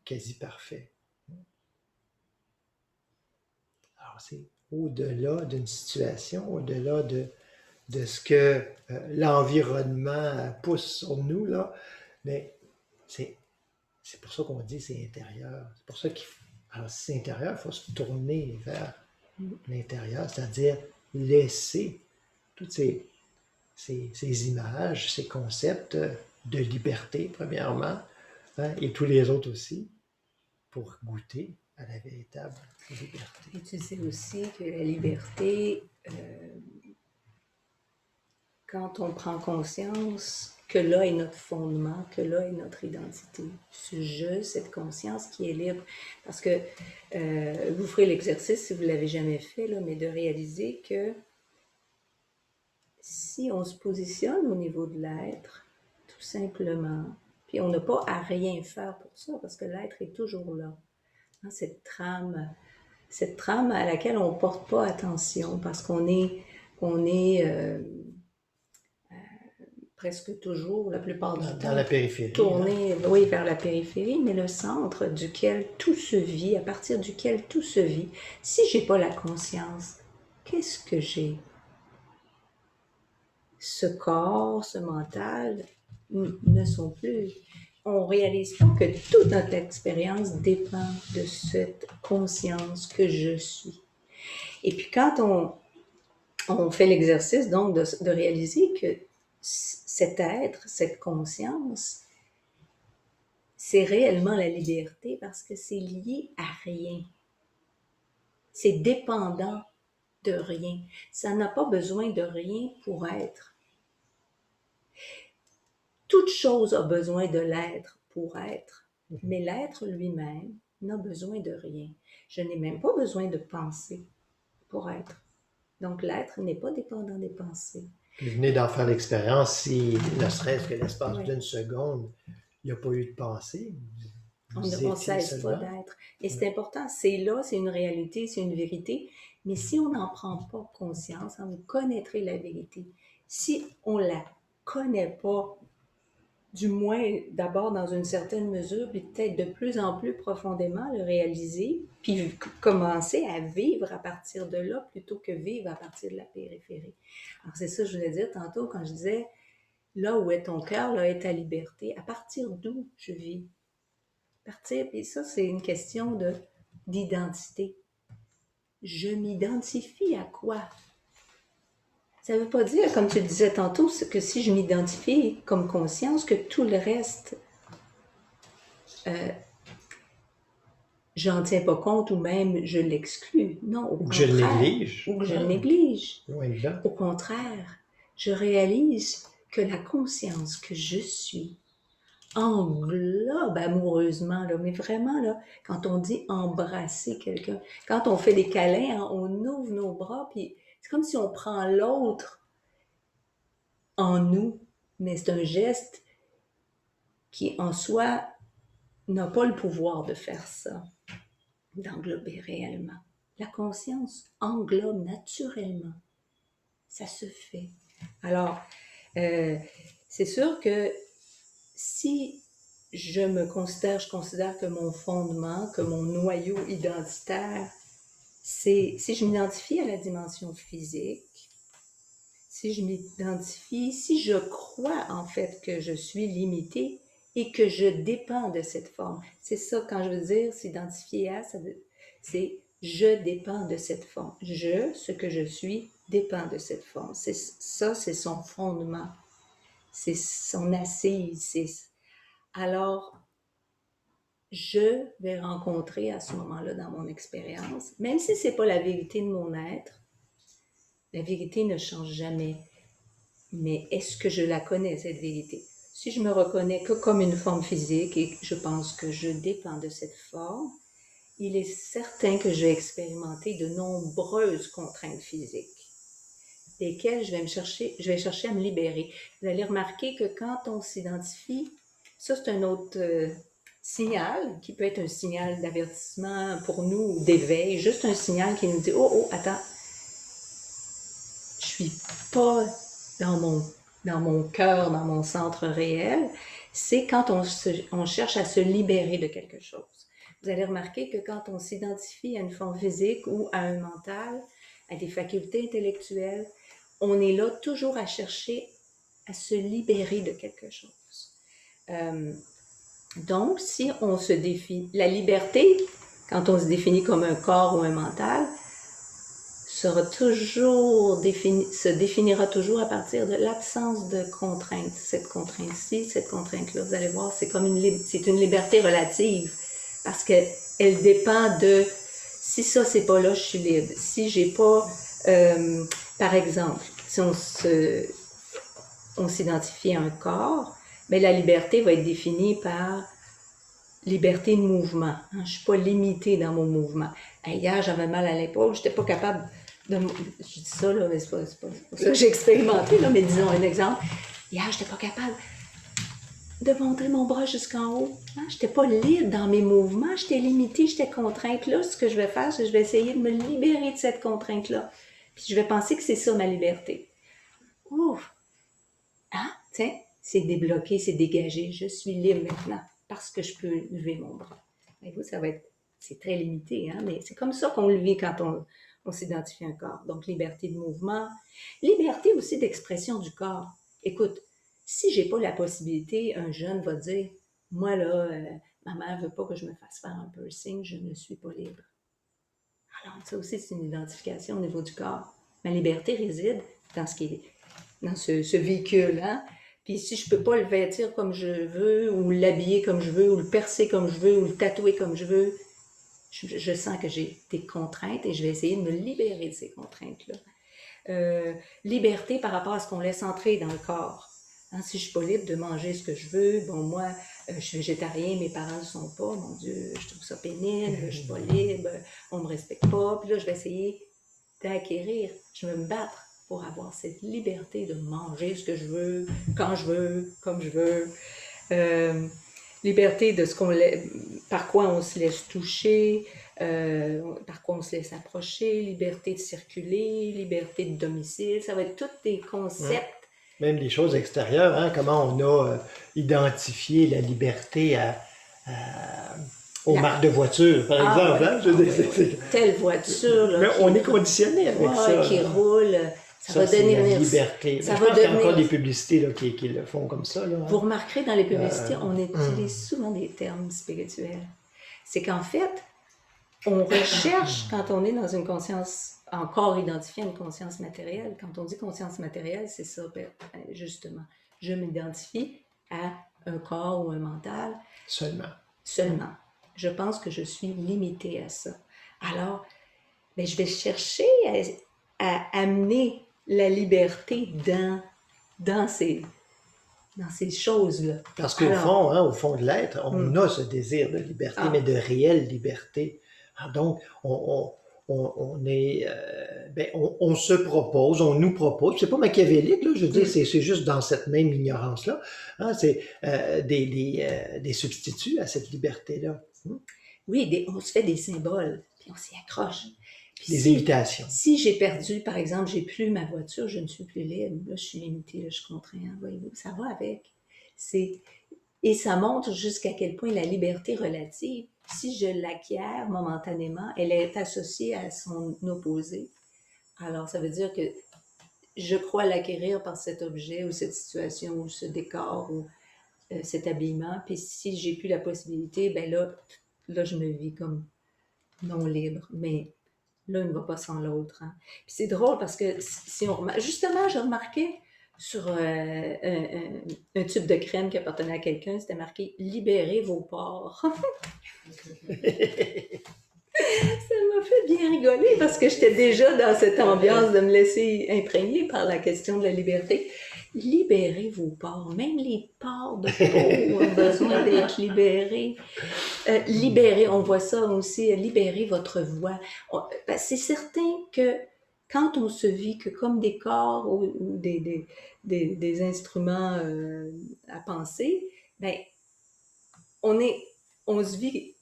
[SPEAKER 2] quasi parfait. Alors, c'est au-delà d'une situation, au-delà de ce que l'environnement pousse sur nous, là, mais c'est pour ça qu'on dit c'est intérieur. C'est pour ça alors si c'est intérieur, il faut se tourner vers l'intérieur, c'est-à-dire laisser toutes ces images, ces concepts de liberté, premièrement, hein, et tous les autres aussi, pour goûter à la véritable liberté.
[SPEAKER 1] Et tu sais aussi que la liberté, quand on prend conscience que là est notre fondement, que là est notre identité, ce je, cette conscience qui est libre. Parce que vous ferez l'exercice si vous ne l'avez jamais fait, là, mais de réaliser que si on se positionne au niveau de l'être, tout simplement, puis on n'a pas à rien faire pour ça, parce que l'être est toujours là. Hein, cette trame à laquelle on ne porte pas attention, parce qu'on est presque toujours, la plupart du temps,
[SPEAKER 2] dans la périphérie,
[SPEAKER 1] tourné, oui, vers la périphérie, mais le centre duquel tout se vit, à partir duquel tout se vit. Si j'ai pas la conscience, qu'est-ce que j'ai? Ce corps, ce mental ne sont plus. On réalise pas que toute notre expérience dépend de cette conscience que je suis. Et puis quand on fait l'exercice donc de réaliser que cet être, cette conscience, c'est réellement la liberté parce que c'est lié à rien. C'est dépendant de rien. Ça n'a pas besoin de rien pour être. Toute chose a besoin de l'être pour être, mais l'être lui-même n'a besoin de rien. Je n'ai même pas besoin de penser pour être. Donc l'être n'est pas dépendant des pensées.
[SPEAKER 2] Puis venez d'en faire l'expérience, si ne serait-ce que l'espace d'une seconde, il n'y a pas eu de pensée.
[SPEAKER 1] On ne cesse pas d'être. Et c'est important, c'est là, c'est une réalité, c'est une vérité. Mais si on n'en prend pas conscience, vous connaîtrez la vérité. Si on ne la connaît pas, du moins d'abord dans une certaine mesure, puis peut-être de plus en plus profondément le réaliser, puis commencer à vivre à partir de là plutôt que vivre à partir de la périphérie. Alors c'est ça que je voulais dire tantôt quand je disais, là où est ton cœur, là est ta liberté. À partir d'où je vis? Partir, puis ça c'est une question d'identité. Je m'identifie à quoi? Ça ne veut pas dire, comme tu le disais tantôt, que si je m'identifie comme conscience, que tout le reste, j'en tiens pas compte ou même je l'exclus. Non, au contraire.
[SPEAKER 2] Que je le néglige.
[SPEAKER 1] Ou que je le néglige.
[SPEAKER 2] Loin de là.
[SPEAKER 1] Au contraire, je réalise que la conscience que je suis englobe amoureusement, là, mais vraiment, là, quand on dit embrasser quelqu'un, quand on fait des câlins, hein, on ouvre nos bras, puis c'est comme si on prend l'autre en nous, mais c'est un geste qui, en soi, n'a pas le pouvoir de faire ça, d'englober réellement. La conscience englobe naturellement. Ça se fait. Alors, c'est sûr que si je considère que mon fondement, que mon noyau identitaire, si je m'identifie à la dimension physique, si je crois en fait que je suis limitée et que je dépends de cette forme. C'est ça, quand je veux dire s'identifier à, c'est Je dépends de cette forme. Ce que je suis, dépend de cette forme. C'est son fondement. C'est son assise. Alors, je vais rencontrer à ce moment-là dans mon expérience, même si c'est pas la vérité de mon être, la vérité ne change jamais. Mais est-ce que je la connais, cette vérité? Si je me reconnais que comme une forme physique et je pense que je dépends de cette forme, il est certain que je vais expérimenter de nombreuses contraintes physiques, desquelles je vais chercher à me libérer. Vous allez remarquer que quand on s'identifie, ça c'est un autre signal, qui peut être un signal d'avertissement pour nous, ou d'éveil, juste un signal qui nous dit, oh, attends, je suis pas dans mon cœur, dans mon centre réel, c'est quand on cherche à se libérer de quelque chose. Vous allez remarquer que quand on s'identifie à une forme physique ou à un mental, à des facultés intellectuelles, on est là toujours à chercher à se libérer de quelque chose. Donc, si on se définit, la liberté, quand on se définit comme un corps ou un mental, se définira toujours à partir de l'absence de contraintes. Cette contrainte-ci, cette contrainte-là, vous allez voir, c'est une liberté relative parce qu'elle dépend de si ça c'est pas là, je suis libre. Si j'ai pas, par exemple, si on s'identifie à un corps, mais la liberté va être définie par liberté de mouvement. Je suis pas limitée dans mon mouvement. Hier, j'avais mal à l'épaule, j'étais pas capable de... Je dis ça, là, mais c'est pas ça que j'ai expérimenté, là, mais disons un exemple. Hier, j'étais pas capable de montrer mon bras jusqu'en haut. J'étais pas libre dans mes mouvements, j'étais limitée, j'étais contrainte. Là, ce que je vais faire, c'est que je vais essayer de me libérer de cette contrainte-là. Puis je vais penser que c'est ça ma liberté. Ouf! Tiens, c'est débloqué, c'est dégagé, je suis libre maintenant parce que je peux lever mon bras. Et vous, c'est très limité, mais c'est comme ça qu'on le vit quand on s'identifie à un corps. Donc, liberté de mouvement, liberté aussi d'expression du corps. Écoute, si j'ai pas la possibilité, un jeune va dire, moi là, ma mère veut pas que je me fasse faire un piercing, je ne suis pas libre. Alors, ça aussi, c'est une identification au niveau du corps. Ma liberté réside dans ce véhicule, Puis si je peux pas le vêtir comme je veux, ou l'habiller comme je veux, ou le percer comme je veux, ou le tatouer comme je veux, je sens que j'ai des contraintes et je vais essayer de me libérer de ces contraintes-là. Liberté par rapport à ce qu'on laisse entrer dans le corps. Si je suis pas libre de manger ce que je veux, bon, moi, je suis végétarien, mes parents ne sont pas, mon Dieu, je trouve ça pénible, je suis pas libre, on me respecte pas, puis là, je vais essayer d'acquérir, je vais me battre pour avoir cette liberté de manger ce que je veux, quand je veux, comme je veux. Liberté de par quoi on se laisse toucher, par quoi on se laisse approcher, liberté de circuler, liberté de domicile, ça va être tous des concepts.
[SPEAKER 2] Même des choses extérieures, comment on a identifié la liberté aux marques de voitures, par exemple.
[SPEAKER 1] Telle voiture. Là,
[SPEAKER 2] mais on est conditionné avec ça.
[SPEAKER 1] Qui roule. Ça va devenir
[SPEAKER 2] la liberté.
[SPEAKER 1] Ça
[SPEAKER 2] je pense qu'il y a encore des publicités là, qui le font comme ça. Là,
[SPEAKER 1] Vous remarquerez dans les publicités, on utilise souvent des termes spirituels. C'est qu'en fait, on recherche, quand on est dans une conscience encore identifiée à une conscience matérielle, quand on dit conscience matérielle, c'est ça, justement. Je m'identifie à un corps ou un mental. Seulement. Je pense que je suis limitée à ça. Alors, je vais chercher à amener la liberté dans ces choses-là.
[SPEAKER 2] Parce qu'au fond, au fond de l'être, on a ce désir de liberté, mais de réelle liberté. Donc, on est, on se propose, on nous propose. C'est pas machiavélique, là, je veux dire, c'est juste dans cette même ignorance-là. C'est des substituts à cette liberté-là.
[SPEAKER 1] Oui, on se fait des symboles, puis on s'y accroche. Puis
[SPEAKER 2] des invitations.
[SPEAKER 1] Si j'ai perdu, par exemple, j'ai plus ma voiture, je ne suis plus libre, là, je suis limitée, là, je suis contrainte, voyez-vous, ça va avec. Et ça montre jusqu'à quel point la liberté relative, si je l'acquiers momentanément, elle est associée à son opposé. Alors, ça veut dire que je crois l'acquérir par cet objet ou cette situation ou ce décor ou cet habillement. Puis si j'ai plus la possibilité, là, je me vis comme non libre, mais l'un ne va pas sans l'autre. Hein. Puis c'est drôle parce que si on remarque, justement, j'ai remarqué sur un tube de crème qui appartenait à quelqu'un, c'était marqué Libérez vos pores. Ça m'a fait bien rigoler parce que j'étais déjà dans cette ambiance de me laisser imprégner par la question de la liberté. Libérez vos pores. Même les pores de peau ont besoin d'être libérés. Libérer, on voit ça aussi, libérer votre voix. Ben, c'est certain que quand on se vit que comme des corps ou des instruments à penser, ben, on est, on se vit,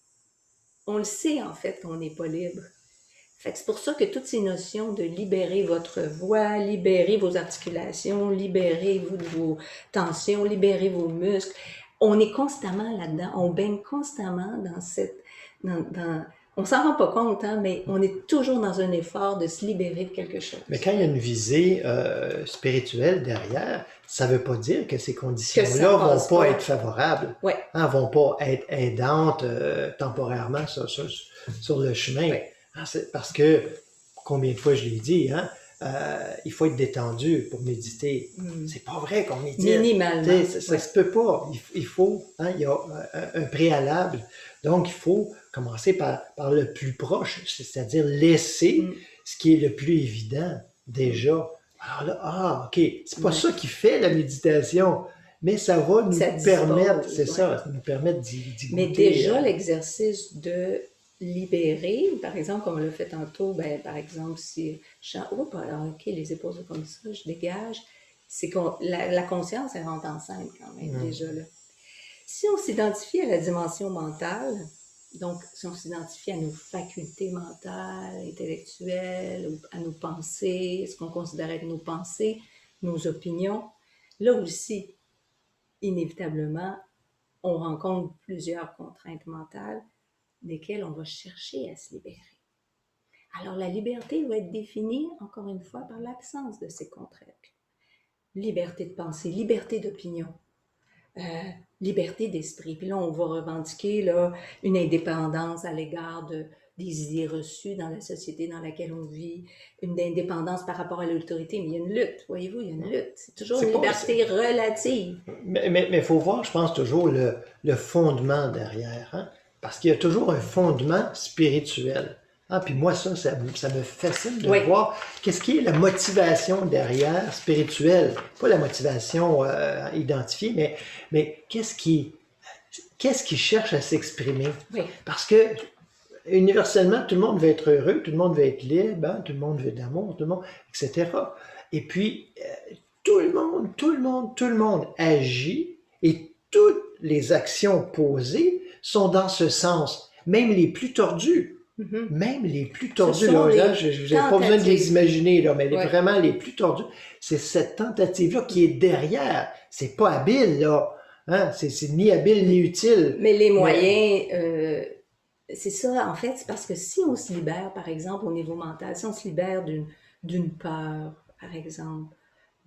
[SPEAKER 1] on le sait en fait qu'on n'est pas libre. Fait que c'est pour ça que toutes ces notions de libérer votre voix, libérer vos articulations, libérer vos tensions, libérer vos muscles, on est constamment là-dedans, on baigne constamment dans cette... on s'en rend pas compte, hein, mais on est toujours dans un effort de se libérer de quelque chose.
[SPEAKER 2] Mais quand il y a une visée spirituelle derrière, ça ne veut pas dire que ces conditions-là ne vont pas être favorables,
[SPEAKER 1] ouais.
[SPEAKER 2] Hein, vont pas être aidantes temporairement sur le chemin. Ouais. Hein, parce que, combien de fois je l'ai dit, hein, il faut être détendu pour méditer. C'est pas vrai qu'on médite.
[SPEAKER 1] Minimalement.
[SPEAKER 2] Ça se peut pas. Il faut, hein, il y a un préalable. Donc, il faut commencer par le plus proche, c'est-à-dire laisser ce qui est le plus évident déjà. Alors là, OK, c'est pas ça qui fait la méditation, mais ça va nous permettre, c'est ça, nous permettre d'y goûter.
[SPEAKER 1] Mais déjà, l'exercice de libérer, par exemple, comme on l'a fait tantôt, ben, par exemple, si je sens, oh, OK, les épaules sont comme ça, je dégage, c'est que la conscience, elle rentre en scène quand même, déjà là. Si on s'identifie à la dimension mentale, donc si on s'identifie à nos facultés mentales, intellectuelles, à nos pensées, ce qu'on considère être nos pensées, nos opinions, là aussi, inévitablement, on rencontre plusieurs contraintes mentales desquelles on va chercher à se libérer. Alors la liberté va être définie, encore une fois, par l'absence de ces contraintes. Liberté de pensée, liberté d'opinion, liberté d'esprit. Puis là, on va revendiquer là, une indépendance à l'égard des idées reçues dans la société dans laquelle on vit, une indépendance par rapport à l'autorité, mais il y a une lutte, voyez-vous, il y a une lutte. C'est toujours une liberté relative.
[SPEAKER 2] Mais il faut voir, je pense, toujours le fondement derrière, hein? Parce qu'il y a toujours un fondement spirituel. Ah, puis moi, ça me fascine de voir qu'est-ce qui est la motivation derrière spirituelle. Pas la motivation identifiée, mais qu'est-ce qui cherche à s'exprimer. Parce que universellement, tout le monde veut être heureux, tout le monde veut être libre, hein, tout le monde veut de l'amour, tout le monde, etc. Et puis, tout le monde agit et toutes les actions posées sont dans ce sens, même les plus tordues. Même les plus tordus, là, je n'ai pas besoin de les imaginer, là, mais vraiment les plus tordus, c'est cette tentative-là qui est derrière. C'est pas habile, là. Hein? C'est ni habile ni utile.
[SPEAKER 1] Mais les moyens, c'est ça, en fait, c'est parce que si on se libère, par exemple, au niveau mental, si on se libère d'une peur, par exemple,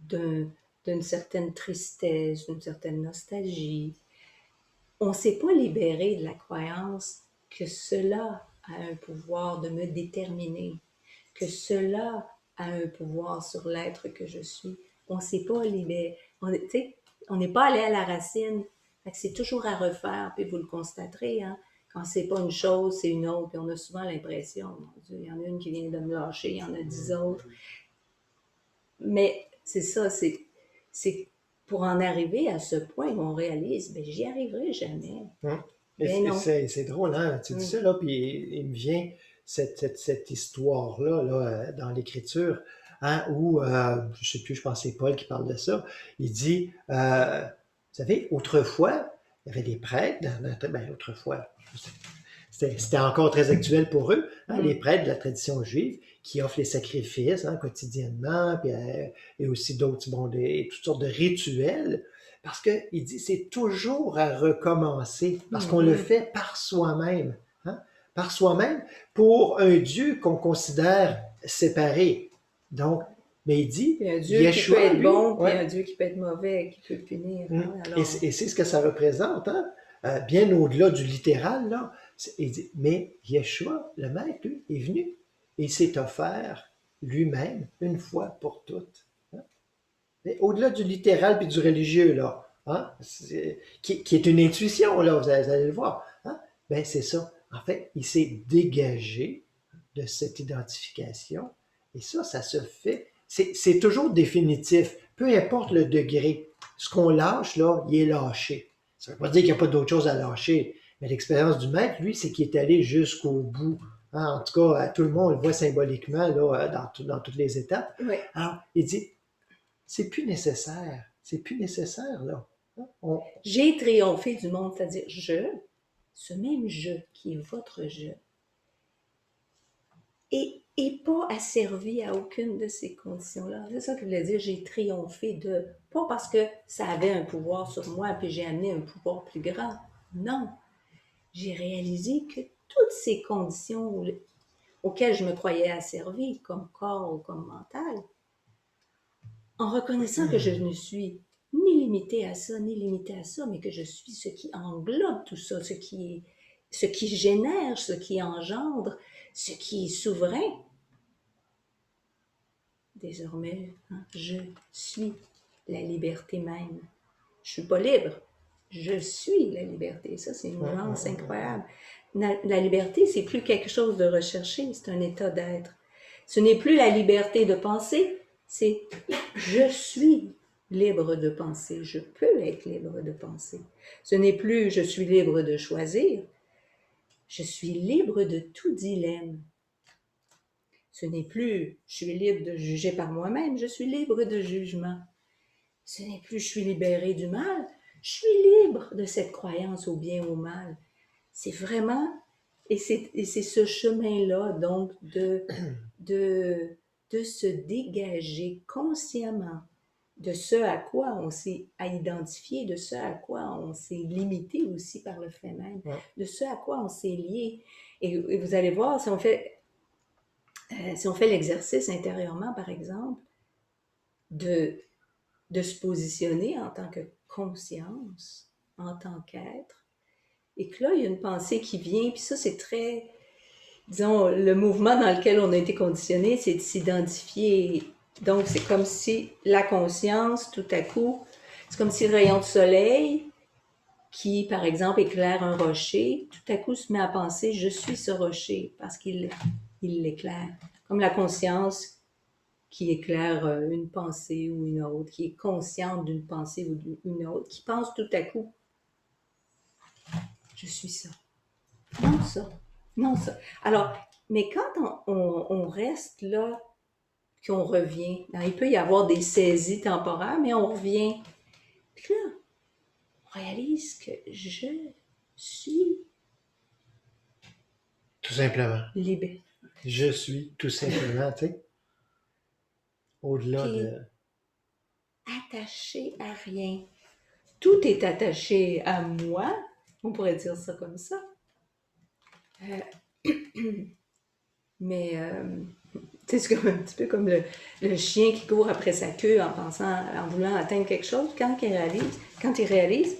[SPEAKER 1] d'une certaine tristesse, d'une certaine nostalgie, on ne s'est pas libéré de la croyance que cela a un pouvoir de me déterminer, que cela a un pouvoir sur l'être que je suis. On ne s'est pas libéré. On n'est pas allé à la racine. C'est toujours à refaire, puis vous le constaterez, hein? Quand c'est pas une chose, c'est une autre. Puis on a souvent l'impression, mon Dieu, il y en a une qui vient de me lâcher, il y en a 10 autres. Mais c'est ça, c'est pour en arriver à ce point où on réalise, ben j'y arriverai jamais.
[SPEAKER 2] C'est drôle, hein? Tu dis ça, là, puis il me vient cette histoire-là là, dans l'Écriture, hein, où, je sais plus, je pense que c'est Paul qui parle de ça, il dit, vous savez, autrefois, il y avait des prêtres, autrefois, c'était encore très actuel pour eux, hein, les prêtres de la tradition juive qui offrent les sacrifices hein, quotidiennement, puis, et aussi d'autres, toutes sortes de rituels, parce qu'il dit c'est toujours à recommencer, parce qu'on le fait par soi-même, hein, par soi-même, pour un Dieu qu'on considère séparé. Donc, mais il dit,
[SPEAKER 1] il y a un Dieu Yeshua, qui peut être bon, puis un Dieu qui peut être mauvais, qui peut punir. Hein,
[SPEAKER 2] alors... Et c'est ce que ça représente, hein? Bien au-delà du littéral, là. Il dit, mais Yeshua, le Maître, lui, est venu et il s'est offert lui-même une fois pour toutes. Hein. Mais au-delà du littéral puis du religieux, là, hein, qui est une intuition, là, vous allez le voir, hein, ben c'est ça. En fait, il s'est dégagé de cette identification et ça se fait. C'est toujours définitif, peu importe le degré. Ce qu'on lâche, là, il est lâché. Ça ne veut pas dire qu'il n'y a pas d'autre chose à lâcher, mais l'expérience du maître, lui, c'est qu'il est allé jusqu'au bout. Hein, en tout cas, tout le monde le voit symboliquement là, dans toutes les étapes.
[SPEAKER 1] Oui.
[SPEAKER 2] Alors, il dit, c'est plus nécessaire. C'est plus nécessaire, là. Hein,
[SPEAKER 1] J'ai triomphé du monde, c'est-à-dire ce même je qui est votre je, et pas asservi à aucune de ces conditions-là. C'est ça que je voulais dire, j'ai triomphé de, pas parce que ça avait un pouvoir sur moi, puis j'ai amené un pouvoir plus grand. Non, j'ai réalisé que toutes ces conditions auxquelles je me croyais asservie, comme corps ou comme mental, en reconnaissant que je ne suis ni limitée à ça, ni limitée à ça, mais que je suis ce qui englobe tout ça, ce qui génère, ce qui engendre, ce qui est souverain. Désormais, hein, je suis la liberté même. Je suis pas libre, je suis la liberté. Ça, c'est une nuance incroyable. La liberté, c'est plus quelque chose de recherché, c'est un état d'être. Ce n'est plus la liberté de penser, c'est je suis libre de penser, je peux être libre de penser. Ce n'est plus je suis libre de choisir, je suis libre de tout dilemme. Ce n'est plus je suis libre de juger par moi-même, je suis libre de jugement. Ce n'est plus je suis libéré du mal, je suis libre de cette croyance au bien ou au mal. C'est vraiment, et c'est ce chemin-là, donc, de se dégager consciemment de ce à quoi on s'est identifié, de ce à quoi on s'est limité aussi par le fait même, de ce à quoi on s'est lié. Et vous allez voir, si on fait l'exercice intérieurement, par exemple, de se positionner en tant que conscience, en tant qu'être, et que là, il y a une pensée qui vient, puis ça, c'est très, disons, le mouvement dans lequel on a été conditionné, c'est de s'identifier. Donc, c'est comme si la conscience, tout à coup, c'est comme si le rayon de soleil qui, par exemple, éclaire un rocher, tout à coup se met à penser, je suis ce rocher, parce qu'il l'éclaire. Comme la conscience qui éclaire une pensée ou une autre, qui est consciente d'une pensée ou d'une autre, qui pense tout à coup, je suis ça. Non, ça. Non, ça. Alors, mais quand on reste là, qu'on revient, il peut y avoir des saisies temporaires, mais on revient. Puis là, on réalise que je suis
[SPEAKER 2] tout simplement.
[SPEAKER 1] libre.
[SPEAKER 2] Je suis tout simplement, tu sais, au-delà
[SPEAKER 1] Puis,
[SPEAKER 2] de...
[SPEAKER 1] attaché à rien. Tout est attaché à moi, on pourrait dire ça comme ça. Mais c'est comme un petit peu comme le chien qui court après sa queue en pensant, en voulant atteindre quelque chose. Quand il réalise,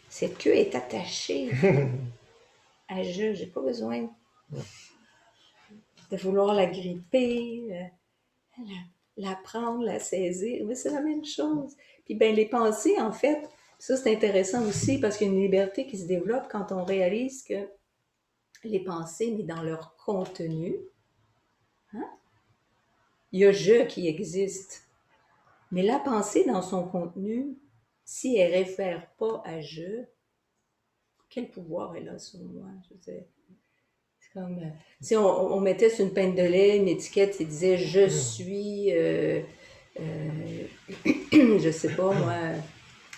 [SPEAKER 1] cette queue est attachée à je. J'ai pas besoin de vouloir la gripper, la prendre, la saisir. Mais c'est la même chose. Puis ben les pensées, en fait, ça c'est intéressant aussi parce qu'il y a une liberté qui se développe quand on réalise que les pensées, mais dans leur contenu, hein, il y a je qui existe. Mais la pensée dans son contenu, si elle ne réfère pas à je, quel pouvoir elle a sur moi? Je veux dire, c'est comme si on mettait sur une pinte de lait une étiquette qui disait je suis, je sais pas moi,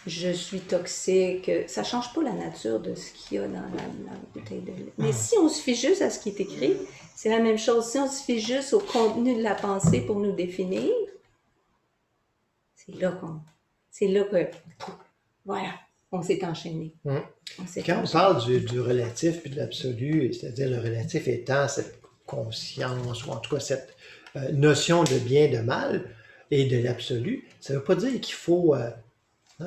[SPEAKER 1] je suis toxique. Ça ne change pas la nature de ce qu'il y a dans la bouteille de lait. Mais si on se fie juste à ce qui est écrit, c'est la même chose. Si on se fie juste au contenu de la pensée pour nous définir, c'est là que, voilà, on s'est enchaîné.
[SPEAKER 2] Quand on parle du relatif et de l'absolu, c'est-à-dire le relatif étant cette conscience, ou en tout cas cette notion de bien et de mal, et de l'absolu, ça ne veut pas dire qu'il faut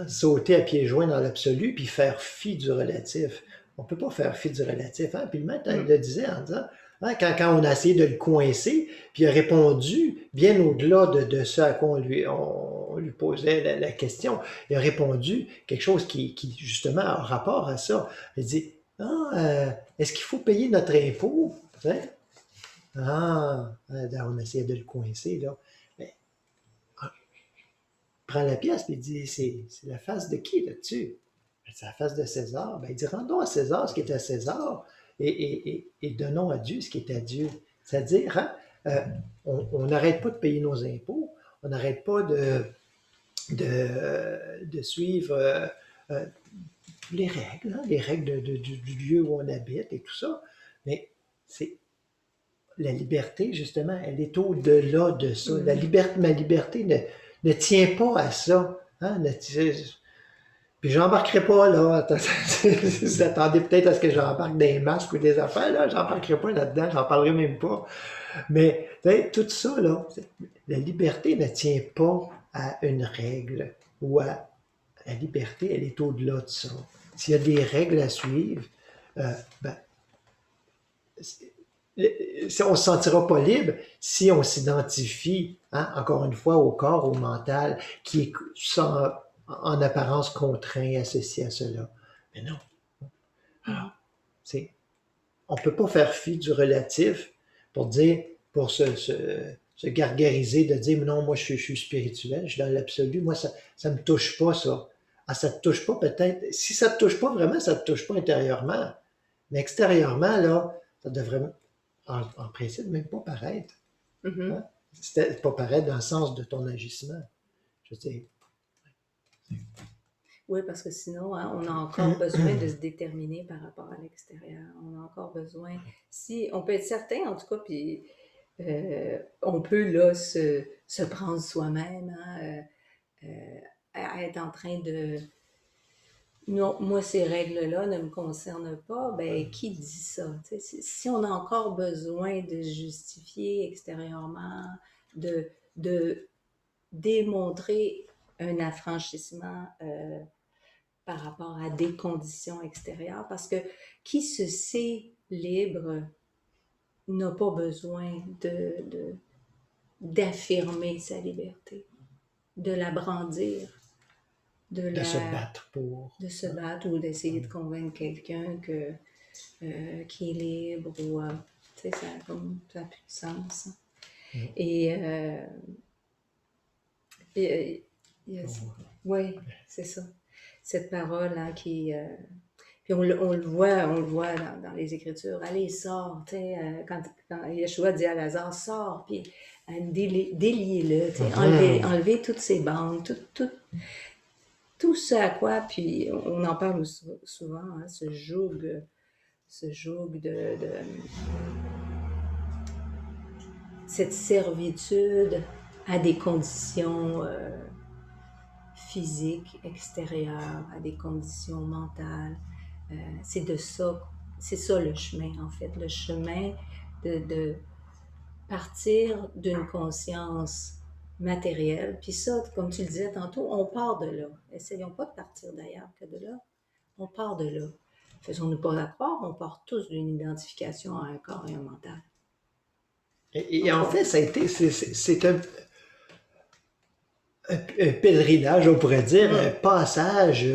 [SPEAKER 2] sauter à pieds joints dans l'absolu puis faire fi du relatif. on peut pas faire fi du relatif. Hein? Puis le maître il
[SPEAKER 1] Mm.
[SPEAKER 2] le disait en disant, hein, quand on a essayé de le coincer, puis il a répondu bien au-delà de ce à quoi on lui posait la question. Il a répondu quelque chose qui, justement a rapport à ça. Il dit, ah, est-ce qu'il faut payer notre impôt? Tu sais? Ah, on essayait de le coincer, là. Mais, ah, il prend la pièce, puis il dit, c'est la face de qui là-dessus? C'est la face de César. Ben, il dit, rendons à César ce qui est à César et donnons à Dieu ce qui est à Dieu. C'est-à-dire, hein, on n'arrête pas de payer nos impôts, on n'arrête pas de suivre euh, les règles, hein, les règles du lieu où on habite et tout ça. Mais c'est la liberté, justement, elle est au-delà de ça. Ma liberté ne tient pas à ça. Hein, puis j'embarquerai pas là. Vous attendez peut-être à ce que j'embarque des masques ou des affaires, là. J'embarquerai pas là-dedans, j'en parlerai même pas. Mais tout ça, là, la liberté ne tient pas à une règle ou à la liberté, elle est au-delà de ça. S'il y a des règles à suivre, ben, on ne se sentira pas libre si on s'identifie, hein, encore une fois, au corps, au mental, qui est en apparence contraint, associé à cela. Mais non. Alors, c'est, on ne peut pas faire fi du relatif pour dire, pour se gargariser de dire, non, moi je suis spirituel, je suis dans l'absolu, moi ça ne me touche pas ça. Ah, ça ne te touche pas peut-être. Si ça ne te touche pas vraiment, ça ne te touche pas intérieurement. Mais extérieurement, là, ça devrait, en principe, même pas paraître.
[SPEAKER 1] Mhm.
[SPEAKER 2] Hein? C'était pas paraître dans le sens de ton agissement. Je veux dire,
[SPEAKER 1] Oui, parce que sinon, hein, on a encore besoin de se déterminer par rapport à l'extérieur. On a encore besoin, si on peut être certain, en tout cas, puis on peut là se prendre soi-même, hein, à être en train de non, moi ces règles-là ne me concernent pas. Ben qui dit ça? Tu sais, si on a encore besoin de se justifier extérieurement, de démontrer un affranchissement par rapport à des conditions extérieures, parce que qui se sait libre n'a pas besoin d'affirmer sa liberté, de la brandir, de
[SPEAKER 2] de se
[SPEAKER 1] la
[SPEAKER 2] battre pour.
[SPEAKER 1] de se battre ou d'essayer de convaincre quelqu'un qui est libre ou tu sais ça n'a plus de sens. Et, oui, c'est ça. Cette parole hein, qui puis on le voit dans les Écritures. Allez, sors, tu sais, quand Yeshua dit à Lazare, sors, puis déliez-le, tu sais, enlevez toutes ces bandes, tout ce à quoi, puis on en parle souvent, hein, ce joug de cette servitude à des conditions physiques extérieures, à des conditions mentales. C'est de ça, c'est ça le chemin en fait, le chemin de partir d'une conscience matérielle. Puis ça, comme tu le disais tantôt, on part de là. Essayons pas de partir d'ailleurs que de là. On part de là. Faisons-nous pas à croire, on part tous d'une identification à un corps et un mental.
[SPEAKER 2] Et en fait, ça a été, c'est un pèlerinage, on pourrait dire, un passage,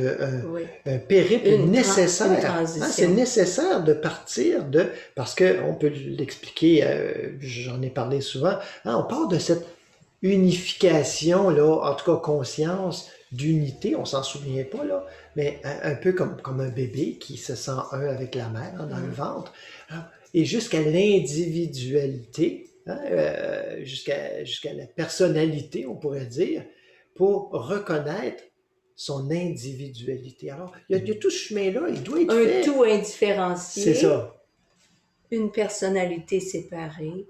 [SPEAKER 1] Oui.
[SPEAKER 2] un périple
[SPEAKER 1] Une
[SPEAKER 2] nécessaire. Hein, c'est
[SPEAKER 1] transition.
[SPEAKER 2] nécessaire de partir de, parce que on peut l'expliquer, j'en ai parlé souvent, hein, on part de cette unification, là, en tout cas conscience d'unité, on s'en souvient pas, là, mais un peu comme un bébé qui se sent un avec la mère hein, dans le ventre, hein, et jusqu'à l'individualité, hein, jusqu'à la personnalité, on pourrait dire, pour reconnaître son individualité. Alors, il y a tout ce chemin-là, il doit être
[SPEAKER 1] Un
[SPEAKER 2] fait.
[SPEAKER 1] tout
[SPEAKER 2] C'est
[SPEAKER 1] indifférencié,
[SPEAKER 2] ça.
[SPEAKER 1] une personnalité séparée,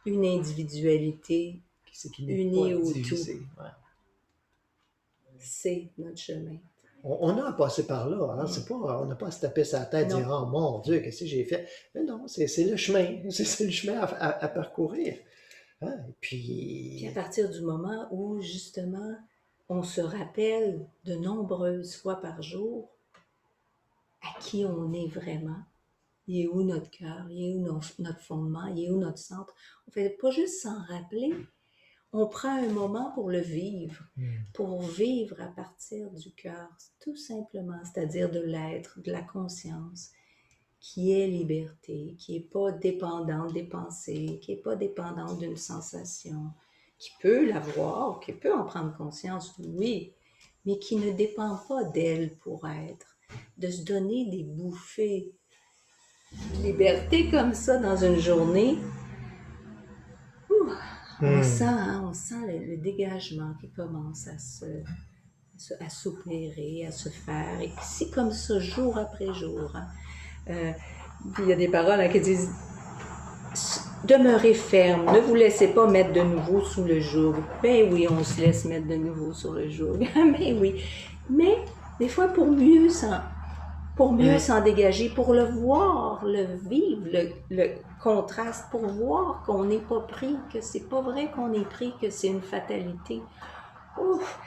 [SPEAKER 1] une individualité
[SPEAKER 2] C'est qui n'est pas
[SPEAKER 1] unie au tout.
[SPEAKER 2] divisé. Ouais.
[SPEAKER 1] C'est notre chemin.
[SPEAKER 2] On a à passer par là. Hein? C'est pas, on n'a pas à se taper sa tête et
[SPEAKER 1] Non.
[SPEAKER 2] dire oh mon Dieu, qu'est-ce que j'ai fait? Mais non, c'est le chemin. C'est le chemin à parcourir. Hein? Et
[SPEAKER 1] Puis à
[SPEAKER 2] puis,
[SPEAKER 1] partir du moment où, justement, on se rappelle de nombreuses fois par jour, à qui on est vraiment. Il est où notre cœur? Il est où notre fondement? Il est où notre centre? On fait pas juste s'en rappeler. On prend un moment pour le vivre, pour vivre à partir du cœur, tout simplement, c'est-à-dire de l'être, de la conscience, qui est liberté, qui n'est pas dépendante des pensées, qui n'est pas dépendante d'une sensation, qui peut l'avoir, qui peut en prendre conscience, oui, mais qui ne dépend pas d'elle pour être, de se donner des bouffées de liberté comme ça dans une journée. On sent le dégagement qui commence à s'opérer, à se faire, et c'est comme ça jour après jour. Hein. Puis il y a des paroles qui disent demeurez ferme, ne vous laissez pas mettre de nouveau sous le joug. Ben oui, on se laisse mettre de nouveau sur le joug. Ben oui. Mais des fois, pour mieux s'en dégager, pour le voir, le vivre, le contraste, pour voir qu'on n'est pas pris, que c'est pas vrai qu'on est pris, que c'est une fatalité. Ouf!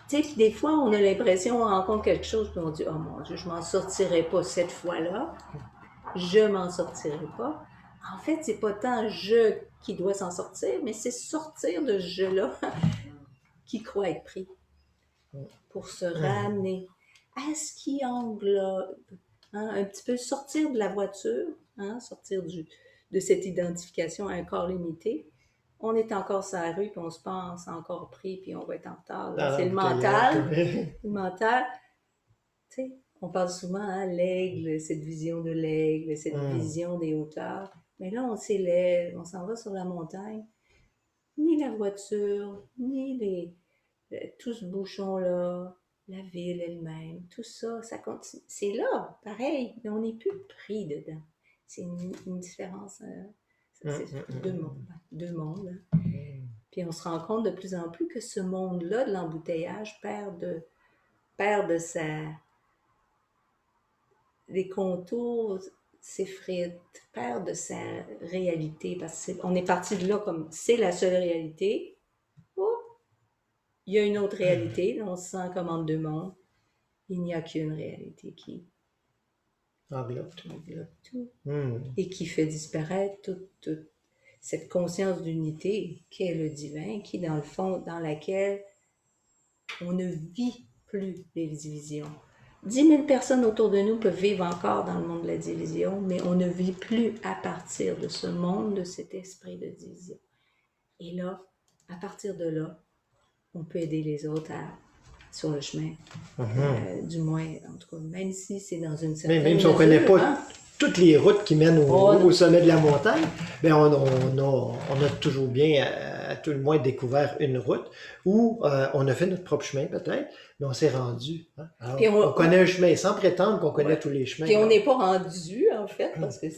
[SPEAKER 1] Tu sais, puis des fois, on a l'impression, on rencontre quelque chose, puis on dit, oh mon Dieu, je m'en sortirai pas cette fois-là. Je m'en sortirai pas. En fait, c'est pas tant je qui dois s'en sortir, mais c'est sortir de ce jeu-là qui croit être pris pour se ramener à ce qui englobe, hein, un petit peu sortir de la voiture, hein, sortir de cette identification à un corps limité. On est encore sur la rue, puis on se pense encore pris, puis on va être en retard. Là. C'est le mental. Le mental. Tu sais, on parle souvent, hein, l'aigle, cette vision de l'aigle, cette vision des hauteurs. Mais là, on s'élève, on s'en va sur la montagne. Ni la voiture, ni tout ce bouchon-là, la ville elle-même, tout ça, ça continue. C'est là, pareil, mais on n'est plus pris dedans. C'est une différence. C'est deux mondes. Hein. Puis on se rend compte de plus en plus que ce monde-là de l'embouteillage perd de les contours s'effritent, perd de sa réalité, parce qu'on est parti de là comme c'est la seule réalité. Oh, il y a une autre réalité, on se sent comme en deux mondes. Il n'y a qu'une réalité qui
[SPEAKER 2] englobe
[SPEAKER 1] tout et qui fait disparaître toute cette conscience d'unité qui est le divin, qui dans le fond, dans laquelle on ne vit plus les divisions. 10 000 personnes autour de nous peuvent vivre encore dans le monde de la division, mais on ne vit plus à partir de ce monde, de cet esprit de division. Et là, à partir de là, on peut aider les autres sur le chemin. Du moins, en tout cas, même si c'est dans une certaine
[SPEAKER 2] même si on ne connaît pas toutes les routes qui mènent au sommet de la montagne, ben on a toujours bien, à tout le moins, découvert une route où on a fait notre propre chemin peut-être, mais on s'est rendu. Hein? Alors, on connaît un chemin sans prétendre qu'on connaît tous les chemins.
[SPEAKER 1] Puis on n'est pas rendu, en fait, parce que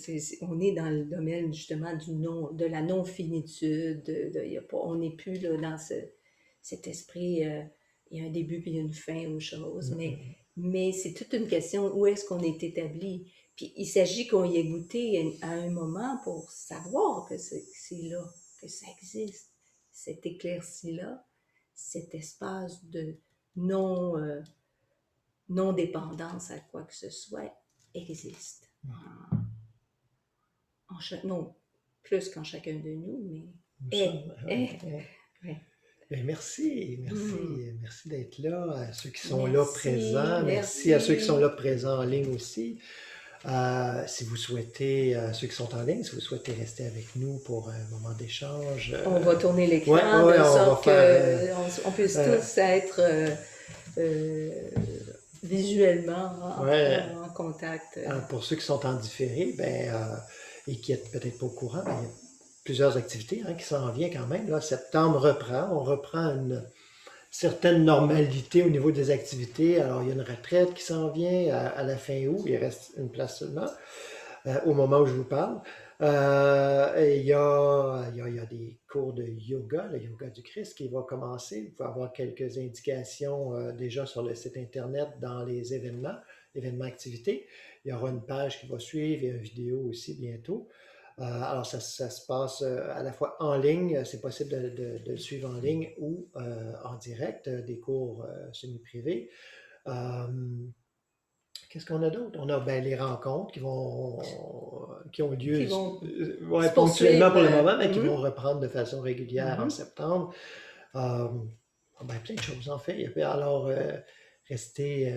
[SPEAKER 1] on est dans le domaine justement de la non-finitude. On n'est plus là, dans cet esprit, il y a un début puis une fin aux choses. Mais c'est toute une question où est-ce qu'on est établi. Puis il s'agit qu'on y ait goûté à un moment pour savoir que c'est là, que ça existe. Cet éclairci-là, cet espace de non-dépendance à quoi que ce soit existe. Non, plus qu'en chacun de nous, mais
[SPEAKER 2] Ben merci d'être là, à ceux qui sont là présents. Merci à ceux qui sont là présents en ligne aussi. Si vous souhaitez, ceux qui sont en ligne, si vous souhaitez rester avec nous pour un moment d'échange.
[SPEAKER 1] On va tourner l'écran de sorte qu'on puisse tous être visuellement en contact.
[SPEAKER 2] Pour ceux qui sont en différé, et qui n'êtes peut-être pas au courant, il y a plusieurs activités qui s'en viennent quand même. Là, septembre on reprend une certaine normalité au niveau des activités. Alors, il y a une retraite qui s'en vient à la fin août. Il reste une place seulement au moment où je vous parle. Il y a des cours de yoga, le yoga du Christ qui va commencer. Vous pouvez avoir quelques indications déjà sur le site Internet dans les événements activités. Il y aura une page qui va suivre et une vidéo aussi bientôt. Alors, ça se passe à la fois en ligne, c'est possible de le suivre en ligne ou en direct, des cours semi-privés. qu'est-ce qu'on a d'autre? On a ben, les rencontres qui ont lieu
[SPEAKER 1] qui vont
[SPEAKER 2] ouais,
[SPEAKER 1] se
[SPEAKER 2] ponctuellement
[SPEAKER 1] poursuivre.
[SPEAKER 2] pour le moment, mais qui
[SPEAKER 1] Mhm,
[SPEAKER 2] vont reprendre de façon régulière en
[SPEAKER 1] mhm.
[SPEAKER 2] septembre. Euh, ben, plein de choses en fait. Alors, restez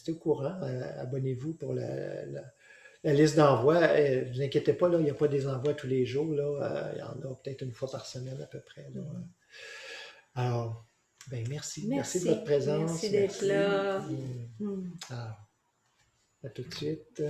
[SPEAKER 2] au courant. Abonnez-vous pour la liste d'envoi. Ne vous inquiétez pas, là, il n'y a pas des envois tous les jours. Là. Il y en a peut-être une fois par semaine à peu près. Là.
[SPEAKER 1] Mhm.
[SPEAKER 2] Alors, ben, merci. Merci de votre
[SPEAKER 1] Merci
[SPEAKER 2] présence.
[SPEAKER 1] d'être
[SPEAKER 2] Merci.
[SPEAKER 1] là.
[SPEAKER 2] Alors,
[SPEAKER 1] Mm.
[SPEAKER 2] à tout de suite.